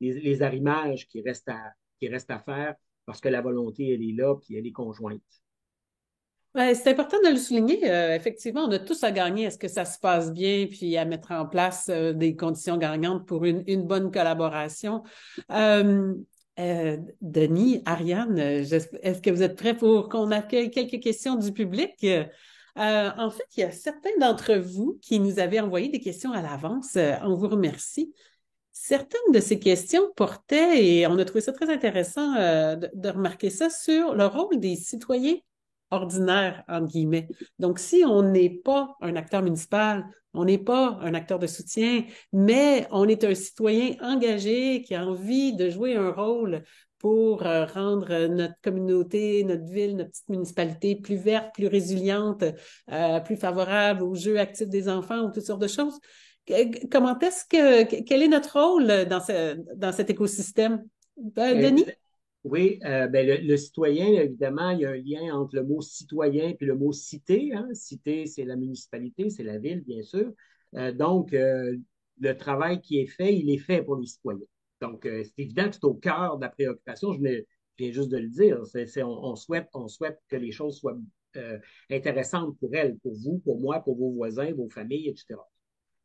les arrimages qui restent à faire parce que la volonté, elle est là, puis elle est conjointe. Ouais, c'est important de le souligner. Effectivement, on a tous à gagner à ce que ça se passe bien, puis à mettre en place des conditions gagnantes pour une bonne collaboration. Euh, Denis, Ariane, est-ce que vous êtes prêts pour qu'on accueille quelques questions du public? En fait, il y a certains d'entre vous qui nous avaient envoyé des questions à l'avance. On vous remercie. Certaines de ces questions portaient, et on a trouvé ça très intéressant de remarquer ça, sur le rôle des citoyens ordinaires, entre guillemets. Donc, si on n'est pas un acteur municipal, on n'est pas un acteur de soutien, mais on est un citoyen engagé qui a envie de jouer un rôle pour rendre notre communauté, notre ville, notre petite municipalité plus verte, plus résiliente, plus favorable aux jeux actifs des enfants ou toutes sortes de choses. Comment quel est notre rôle dans cet écosystème? Euh, Denis? Oui, ben le citoyen, évidemment, il y a un lien entre le mot citoyen et le mot cité. Hein. Cité, c'est la municipalité, c'est la ville, bien sûr. Donc, le travail qui est fait, il est fait pour les citoyens. Donc, c'est évident que c'est au cœur de la préoccupation. Je viens juste de le dire. On souhaite que les choses soient intéressantes pour elles, pour vous, pour moi, pour vos voisins, vos familles, etc.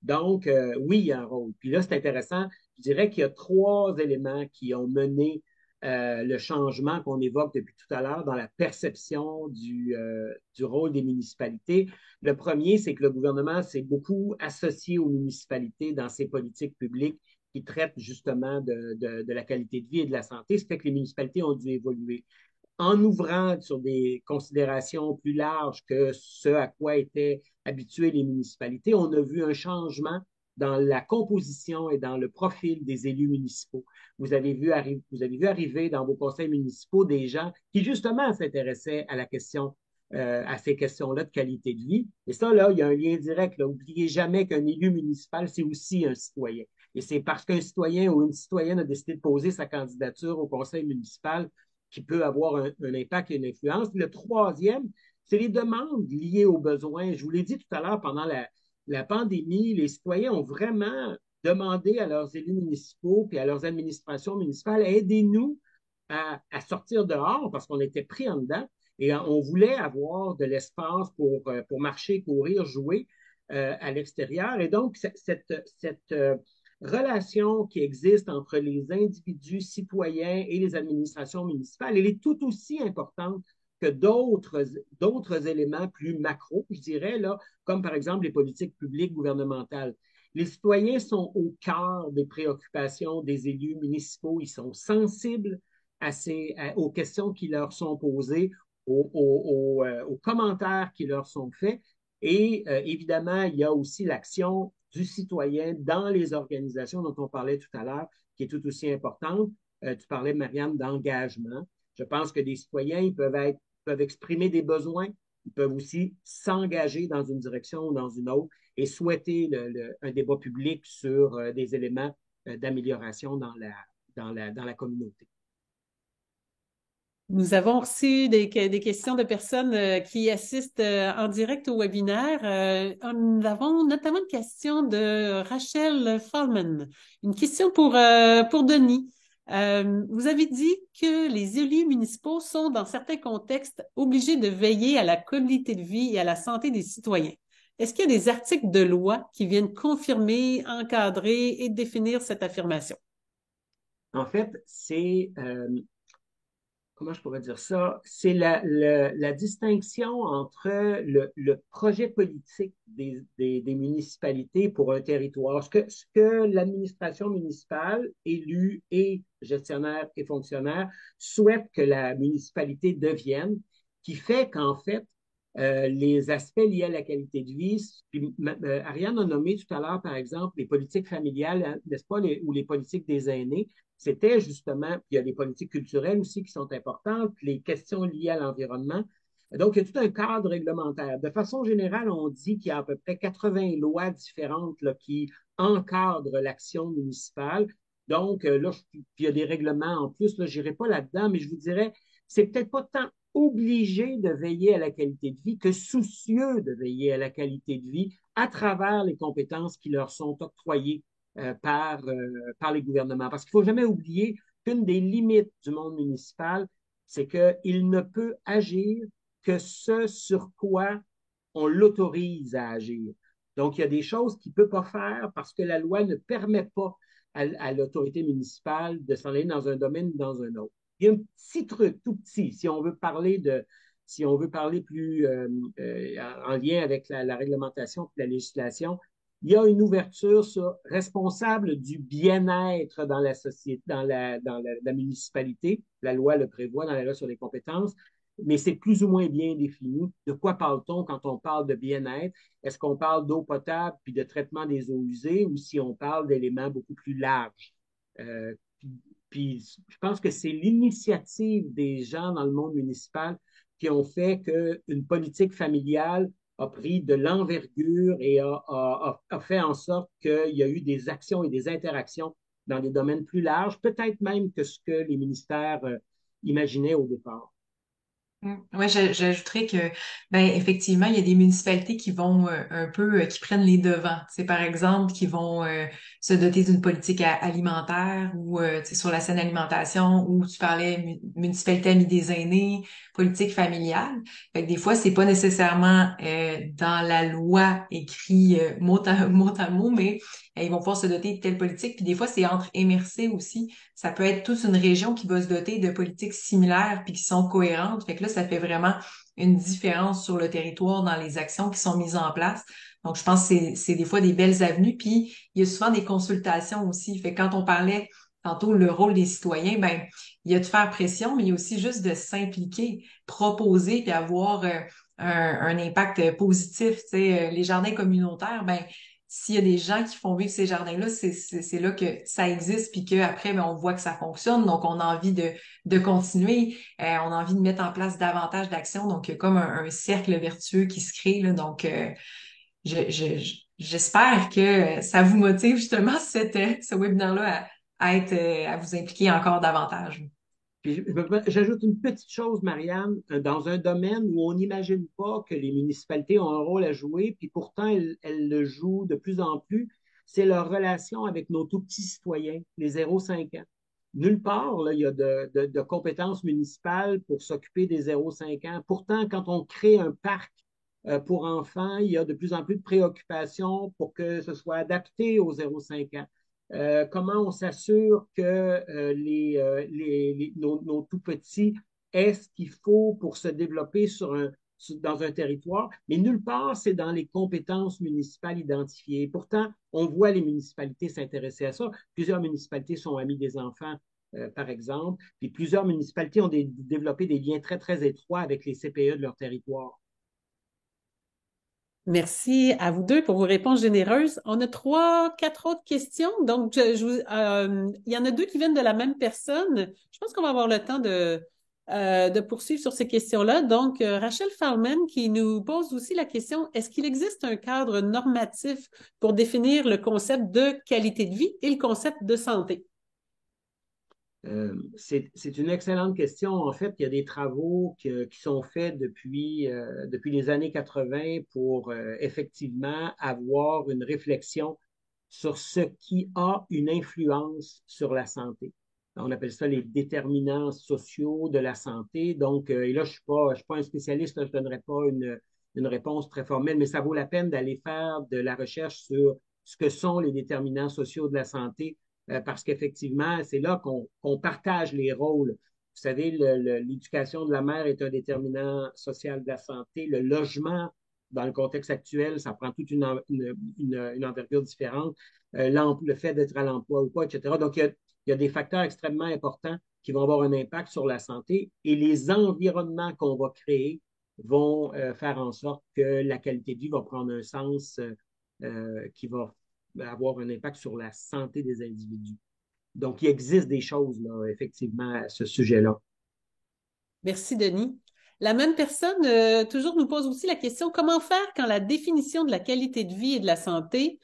Donc, oui, il y a un rôle. Puis là, c'est intéressant. Je dirais qu'il y a trois éléments qui ont mené le changement qu'on évoque depuis tout à l'heure dans la perception du rôle des municipalités. Le premier, c'est que le gouvernement s'est beaucoup associé aux municipalités dans ses politiques publiques qui traitent justement de la qualité de vie et de la santé. Ce qui fait que les municipalités ont dû évoluer en ouvrant sur des considérations plus larges que ce à quoi étaient habituées les municipalités, on a vu un changement dans la composition et dans le profil des élus municipaux. Vous avez vu arriver dans vos conseils municipaux des gens qui, justement, s'intéressaient à la question, à ces questions-là de qualité de vie. Et ça, là, il y a un lien direct. N'oubliez jamais qu'un élu municipal, c'est aussi un citoyen. Et c'est parce qu'un citoyen ou une citoyenne a décidé de poser sa candidature au conseil municipal qui peut avoir un impact et une influence. Le troisième, c'est les demandes liées aux besoins. Je vous l'ai dit tout à l'heure, pendant la pandémie, les citoyens ont vraiment demandé à leurs élus municipaux puis à leurs administrations municipales, aidez-nous à sortir dehors parce qu'on était pris en dedans. Et on voulait avoir de l'espace pour marcher, courir, jouer à l'extérieur. Et donc, cette relation qui existe entre les individus citoyens et les administrations municipales, elle est tout aussi importante que d'autres éléments plus macro, je dirais, là, comme par exemple les politiques publiques gouvernementales. Les citoyens sont au cœur des préoccupations des élus municipaux. Ils sont sensibles aux questions qui leur sont posées, aux commentaires qui leur sont faits. Et évidemment, il y a aussi l'action du citoyen dans les organisations dont on parlait tout à l'heure, qui est tout aussi importante. Tu parlais, Marianne, d'engagement. Je pense que des citoyens, ils peuvent exprimer des besoins, ils peuvent aussi s'engager dans une direction ou dans une autre et souhaiter un débat public sur des éléments d'amélioration dans la communauté. Nous avons reçu des questions de personnes qui assistent en direct au webinaire. Nous avons notamment une question de Rachel Fallman. Une question pour Denis. Vous avez dit que les élus municipaux sont, dans certains contextes, obligés de veiller à la qualité de vie et à la santé des citoyens. Est-ce qu'il y a des articles de loi qui viennent confirmer, encadrer et définir cette affirmation? En fait, comment je pourrais dire ça? C'est la distinction entre le projet politique des municipalités pour un territoire. Ce que l'administration municipale, élus et gestionnaires et fonctionnaires souhaitent que la municipalité devienne, qui fait qu'en fait, les aspects liés à la qualité de vie, puis, Ariane a nommé tout à l'heure, par exemple, les politiques familiales, hein, n'est-ce pas, ou les politiques des aînés, c'était justement, puis il y a des politiques culturelles aussi qui sont importantes, les questions liées à l'environnement. Donc, il y a tout un cadre réglementaire. De façon générale, on dit qu'il y a à peu près 80 lois différentes là, qui encadrent l'action municipale. Donc, là, puis il y a des règlements en plus, là, je n'irai pas là-dedans, mais je vous dirais, c'est peut-être pas tant obligé de veiller à la qualité de vie que soucieux de veiller à la qualité de vie à travers les compétences qui leur sont octroyées par les gouvernements. Parce qu'il ne faut jamais oublier qu'une des limites du monde municipal, c'est qu'il ne peut agir que ce sur quoi on l'autorise à agir. Donc, il y a des choses qu'il ne peut pas faire parce que la loi ne permet pas à l'autorité municipale de s'en aller dans un domaine ou dans un autre. Il y a un petit truc, tout petit, si on veut parler plus en lien avec la réglementation et la législation, il y a une ouverture sur responsable du bien-être dans la société, la municipalité. La loi le prévoit dans la loi sur les compétences, mais c'est plus ou moins bien défini. De quoi parle-t-on quand on parle de bien-être? Est-ce qu'on parle d'eau potable puis de traitement des eaux usées ou si on parle d'éléments beaucoup plus larges? Euh, puis, je pense que c'est l'initiative des gens dans le monde municipal qui ont fait qu'une politique familiale a pris de l'envergure et a fait en sorte qu'il y a eu des actions et des interactions dans des domaines plus larges, peut-être même que ce que les ministères imaginaient au départ. Oui, j'ajouterais que, ben, effectivement, il y a des municipalités qui vont un peu, qui prennent les devants. C'est par exemple, qui vont se doter d'une politique alimentaire ou sur la scène alimentation, ou tu parlais municipalité amie des aînés, politique familiale. Fait que des fois, c'est pas nécessairement dans la loi écrit mot à mot, mais ils vont pouvoir se doter de telle politique. Puis des fois, c'est entre MRC aussi. Ça peut être toute une région qui va se doter de politiques similaires puis qui sont cohérentes. Fait que là, ça fait vraiment une différence sur le territoire dans les actions qui sont mises en place. Donc, je pense que c'est des fois des belles avenues. Puis, il y a souvent des consultations aussi. Fait que quand on parlait tantôt le rôle des citoyens, ben, il y a de faire pression, mais il y a aussi juste de s'impliquer, proposer puis avoir un impact positif. Tu sais, les jardins communautaires, ben, s'il y a des gens qui font vivre ces jardins-là, c'est là que ça existe, puis qu'après, ben, on voit que ça fonctionne, donc on a envie de continuer, on a envie de mettre en place davantage d'actions, donc il y a comme un cercle vertueux qui se crée, là, donc j'espère que ça vous motive justement ce webinaire-là à vous impliquer encore davantage. Puis, j'ajoute une petite chose, Marianne, dans un domaine où on n'imagine pas que les municipalités ont un rôle à jouer, puis pourtant elles le jouent de plus en plus, c'est leur relation avec nos tout petits citoyens, les 0-5 ans. nulle part, là, il y a de compétences municipales pour s'occuper des 0,5 ans. Pourtant, quand on crée un parc pour enfants, il y a de plus en plus de préoccupations pour que ce soit adapté aux 0,5 ans. Comment on s'assure que nos tout petits aient ce qu'il faut pour se développer dans un territoire, mais nulle part, c'est dans les compétences municipales identifiées. Pourtant, on voit les municipalités s'intéresser à ça. Plusieurs municipalités sont amies des enfants, par exemple, puis plusieurs municipalités ont développé des liens très, très étroits avec les CPE de leur territoire. Merci à vous deux pour vos réponses généreuses. On a trois, quatre autres questions. Donc, il y en a deux qui viennent de la même personne. Je pense qu'on va avoir le temps de poursuivre sur ces questions-là. Donc, Rachel Fallman qui nous pose aussi la question, est-ce qu'il existe un cadre normatif pour définir le concept de qualité de vie et le concept de santé? C'est une excellente question. En fait, il y a des travaux qui sont faits depuis les années 80 pour effectivement avoir une réflexion sur ce qui a une influence sur la santé. On appelle ça les déterminants sociaux de la santé. Donc, et là, je suis pas un spécialiste, là, je ne donnerai pas une réponse très formelle, mais ça vaut la peine d'aller faire de la recherche sur ce que sont les déterminants sociaux de la santé parce qu'effectivement, c'est là qu'on partage les rôles. Vous savez, l'éducation de la mère est un déterminant social de la santé. Le logement, dans le contexte actuel, ça prend toute une envergure différente. Le fait d'être à l'emploi ou pas, etc. Donc, il y a des facteurs extrêmement importants qui vont avoir un impact sur la santé et les environnements qu'on va créer vont faire en sorte que la qualité de vie va prendre un sens qui va avoir un impact sur la santé des individus. Donc, il existe des choses, là, effectivement, à ce sujet-là. Merci, Denis. La même personne, toujours nous pose aussi la question, comment faire quand la définition de la qualité de vie et de la santé,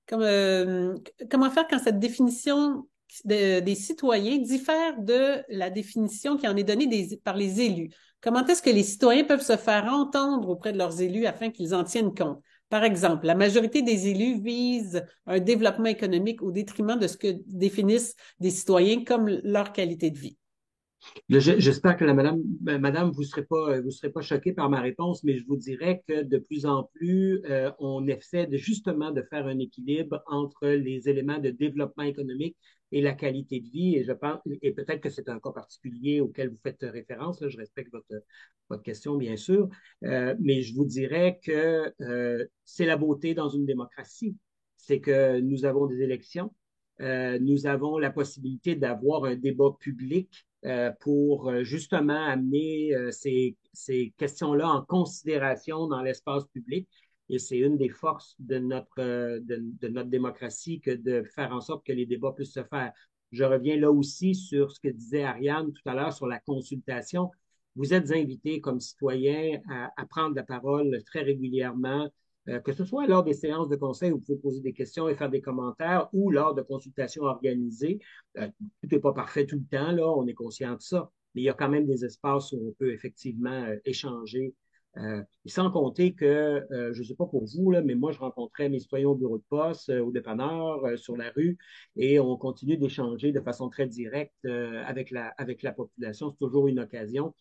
comment faire quand cette définition des citoyens diffère de la définition qui en est donnée par les élus? Comment est-ce que les citoyens peuvent se faire entendre auprès de leurs élus afin qu'ils en tiennent compte? Par exemple, la majorité des élus visent un développement économique au détriment de ce que définissent des citoyens comme leur qualité de vie. J'espère que madame, vous serez pas choquée par ma réponse, mais je vous dirais que de plus en plus, on essaie justement de faire un équilibre entre les éléments de développement économique et la qualité de vie. Et je pense, et peut-être que c'est un cas particulier auquel vous faites référence. Là, je respecte votre question, bien sûr, mais je vous dirais que c'est la beauté dans une démocratie. C'est que nous avons des élections, nous avons la possibilité d'avoir un débat public pour justement amener ces questions-là en considération dans l'espace public. Et c'est une des forces de notre démocratie que de faire en sorte que les débats puissent se faire. Je reviens là aussi sur ce que disait Ariane tout à l'heure sur la consultation. Vous êtes invités comme citoyens à prendre la parole très régulièrement, que ce soit lors des séances de conseil où vous pouvez poser des questions et faire des commentaires ou lors de consultations organisées. Tout n'est pas parfait tout le temps, là, on est conscient de ça, mais il y a quand même des espaces où on peut effectivement échanger. Et sans compter que, je ne sais pas pour vous, là, mais moi, je rencontrais mes citoyens au bureau de poste, au dépanneur, sur la rue, et on continue d'échanger de façon très directe avec la population. C'est toujours une occasion.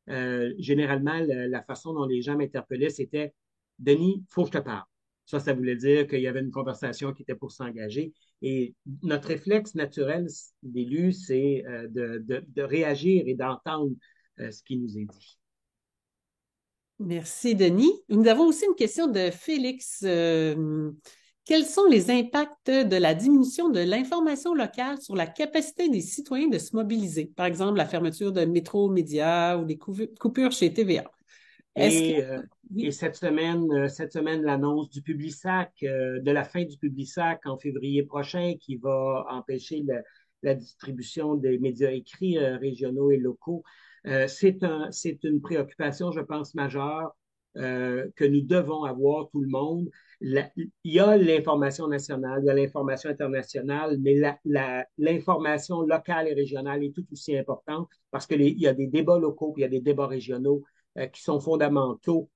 Généralement, la façon dont les gens m'interpellaient, c'était Denis, il faut que je te parle. Ça voulait dire qu'il y avait une conversation qui était pour s'engager. Et notre réflexe naturel d'élu, c'est de réagir et d'entendre ce qui nous est dit. Merci, Denis. Nous avons aussi une question de Félix. Quels sont les impacts de la diminution de l'information locale sur la capacité des citoyens de se mobiliser? Par exemple, la fermeture de Métro Média ou des coupures chez TVA. Est-ce que... Et, et Oui. cette semaine, l'annonce du Publisac, de la fin du Publisac en février prochain, qui va empêcher la distribution des médias écrits régionaux et locaux. C'est une préoccupation, je pense, majeure que nous devons avoir, tout le monde. Il y a l'information nationale, il y a l'information internationale, mais l'information locale et régionale est tout aussi importante parce qu'il y a des débats locaux, puis il y a des débats régionaux qui sont fondamentaux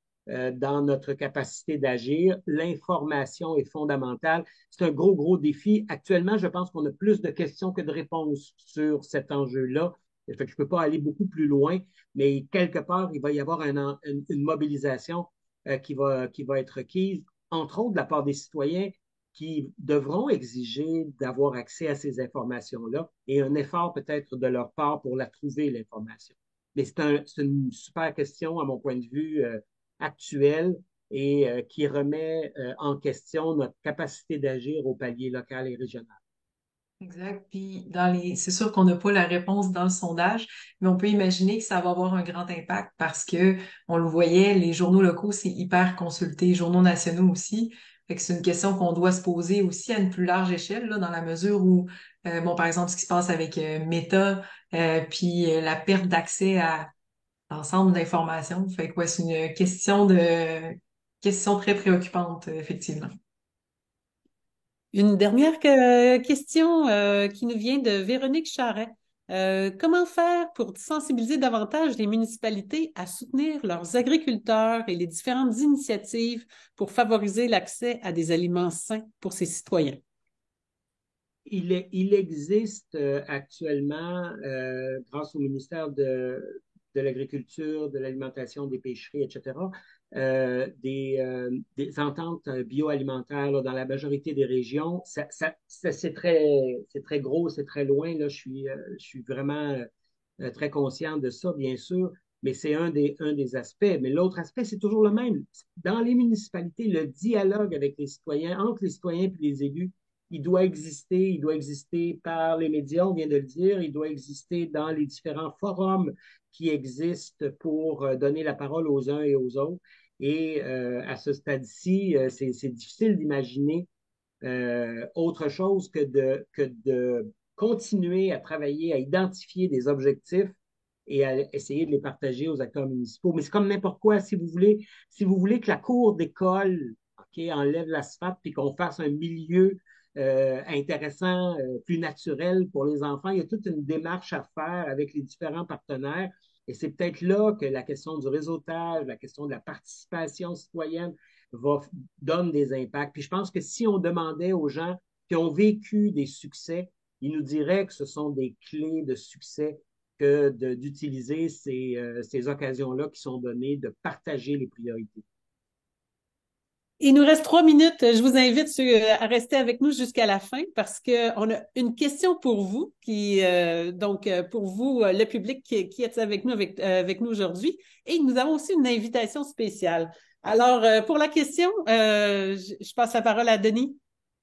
dans notre capacité d'agir. L'information est fondamentale. C'est un gros, gros défi. Actuellement, je pense qu'on a plus de questions que de réponses sur cet enjeu-là. Fait que je ne peux pas aller beaucoup plus loin, mais quelque part, il va y avoir une mobilisation qui va être requise, entre autres de la part des citoyens qui devront exiger d'avoir accès à ces informations-là et un effort peut-être de leur part pour la trouver, l'information. Mais c'est une super question, à mon point de vue, actuelle et qui remet en question notre capacité d'agir au palier local et régional. Exact. Puis c'est sûr qu'on n'a pas la réponse dans le sondage, mais on peut imaginer que ça va avoir un grand impact parce que on le voyait, les journaux locaux, c'est hyper consulté, les journaux nationaux aussi. Fait que c'est une question qu'on doit se poser aussi à une plus large échelle, là, dans la mesure où, bon, par exemple, ce qui se passe avec Meta, puis la perte d'accès à l'ensemble d'informations. Fait que ouais, c'est une question très préoccupante, effectivement. Une dernière question qui nous vient de Véronique Charret. Comment faire pour sensibiliser davantage les municipalités à soutenir leurs agriculteurs et les différentes initiatives pour favoriser l'accès à des aliments sains pour ses citoyens? Il existe actuellement, grâce au ministère de l'Agriculture, de l'Alimentation, des Pêcheries, etc., des ententes bioalimentaires là, dans la majorité des régions. C'est très gros, c'est très loin. Là. Je suis vraiment très conscient de ça, bien sûr, mais c'est un des aspects. Mais l'autre aspect, c'est toujours le même. Dans les municipalités, le dialogue avec les citoyens, entre les citoyens et les élus, il doit exister par les médias, on vient de le dire, il doit exister dans les différents forums qui existent pour donner la parole aux uns et aux autres. Et à ce stade-ci, c'est difficile d'imaginer autre chose que de continuer à travailler, à identifier des objectifs et à essayer de les partager aux acteurs municipaux. Mais c'est comme n'importe quoi. Si vous voulez que la cour d'école enlève l'asphalte puis qu'on fasse un milieu intéressant, plus naturel pour les enfants, il y a toute une démarche à faire avec les différents partenaires. Et c'est peut-être là que la question du réseautage, la question de la participation citoyenne va, donne des impacts. Puis je pense que si on demandait aux gens qui ont vécu des succès, ils nous diraient que ce sont des clés de succès que d'utiliser ces occasions-là qui sont données, de partager les priorités. Il nous reste 3 minutes. Je vous invite à rester avec nous jusqu'à la fin parce qu'on a une question pour vous, pour vous, le public qui est avec nous aujourd'hui. Et nous avons aussi une invitation spéciale. Alors, pour la question, je passe la parole à Denis.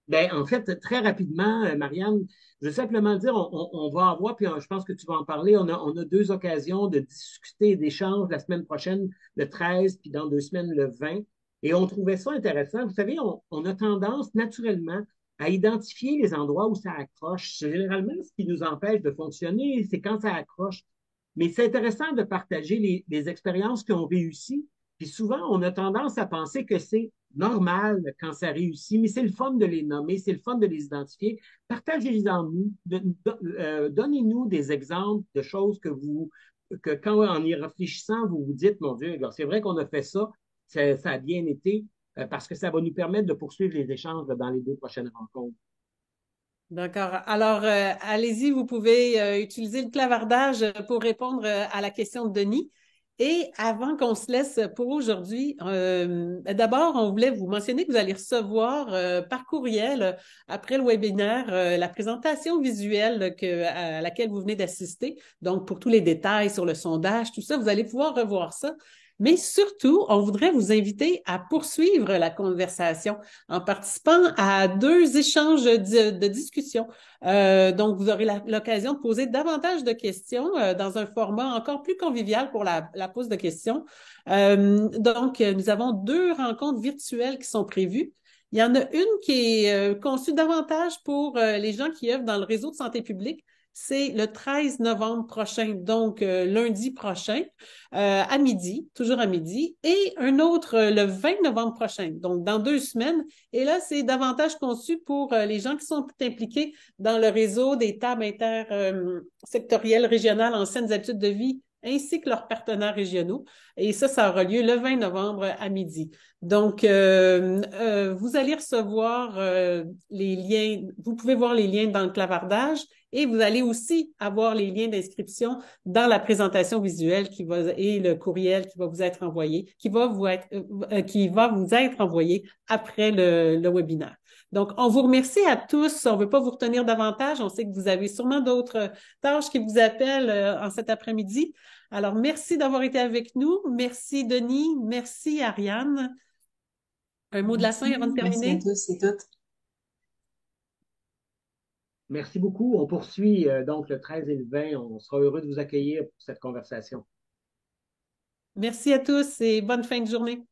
Ben, en fait, très rapidement, Marianne, je veux simplement dire, on va avoir, puis je pense que tu vas en parler, on a deux occasions de discuter et d'échanges la semaine prochaine, le 13, puis dans 2 semaines, le 20. Et on trouvait ça intéressant. Vous savez, on a tendance naturellement à identifier les endroits où ça accroche. Généralement, ce qui nous empêche de fonctionner, c'est quand ça accroche. Mais c'est intéressant de partager les expériences qui ont réussi. Puis souvent, on a tendance à penser que c'est normal quand ça réussit, mais c'est le fun de les nommer, c'est le fun de les identifier. Partagez-les en nous. Donnez-nous des exemples de choses que quand en y réfléchissant, vous vous dites, mon Dieu, c'est vrai qu'on a fait ça, ça a bien été, parce que ça va nous permettre de poursuivre les échanges dans les 2 prochaines rencontres. D'accord. Alors, allez-y, vous pouvez utiliser le clavardage pour répondre à la question de Denis. Et avant qu'on se laisse pour aujourd'hui, d'abord, on voulait vous mentionner que vous allez recevoir par courriel, après le webinaire, la présentation visuelle à laquelle vous venez d'assister. Donc, pour tous les détails sur le sondage, tout ça, vous allez pouvoir revoir ça. Mais surtout, on voudrait vous inviter à poursuivre la conversation en participant à 2 échanges de discussion. Donc, vous aurez l'occasion de poser davantage de questions dans un format encore plus convivial pour la pose de questions. Donc, nous avons 2 rencontres virtuelles qui sont prévues. Il y en a une qui est conçue davantage pour les gens qui œuvrent dans le réseau de santé publique. C'est le 13 novembre prochain, donc lundi prochain, à midi, toujours à midi, et un autre le 20 novembre prochain, donc dans 2 semaines. Et là, c'est davantage conçu pour les gens qui sont impliqués dans le réseau des tables intersectorielles régionales en saines habitudes de vie ainsi que leurs partenaires régionaux. Et ça aura lieu le 20 novembre à midi. Donc, vous allez recevoir les liens, vous pouvez voir les liens dans le clavardage et vous allez aussi avoir les liens d'inscription dans la présentation visuelle et le courriel qui va vous être envoyé, qui va vous être envoyé après le webinaire. Donc, on vous remercie à tous. On ne veut pas vous retenir davantage. On sait que vous avez sûrement d'autres tâches qui vous appellent en cet après-midi. Alors, merci d'avoir été avec nous. Merci, Denis. Merci, Ariane. Un mot de la fin avant de Merci à terminer? tous et toutes. Merci beaucoup. On poursuit donc le 13 et le 20. On sera heureux de vous accueillir pour cette conversation. Merci à tous et bonne fin de journée.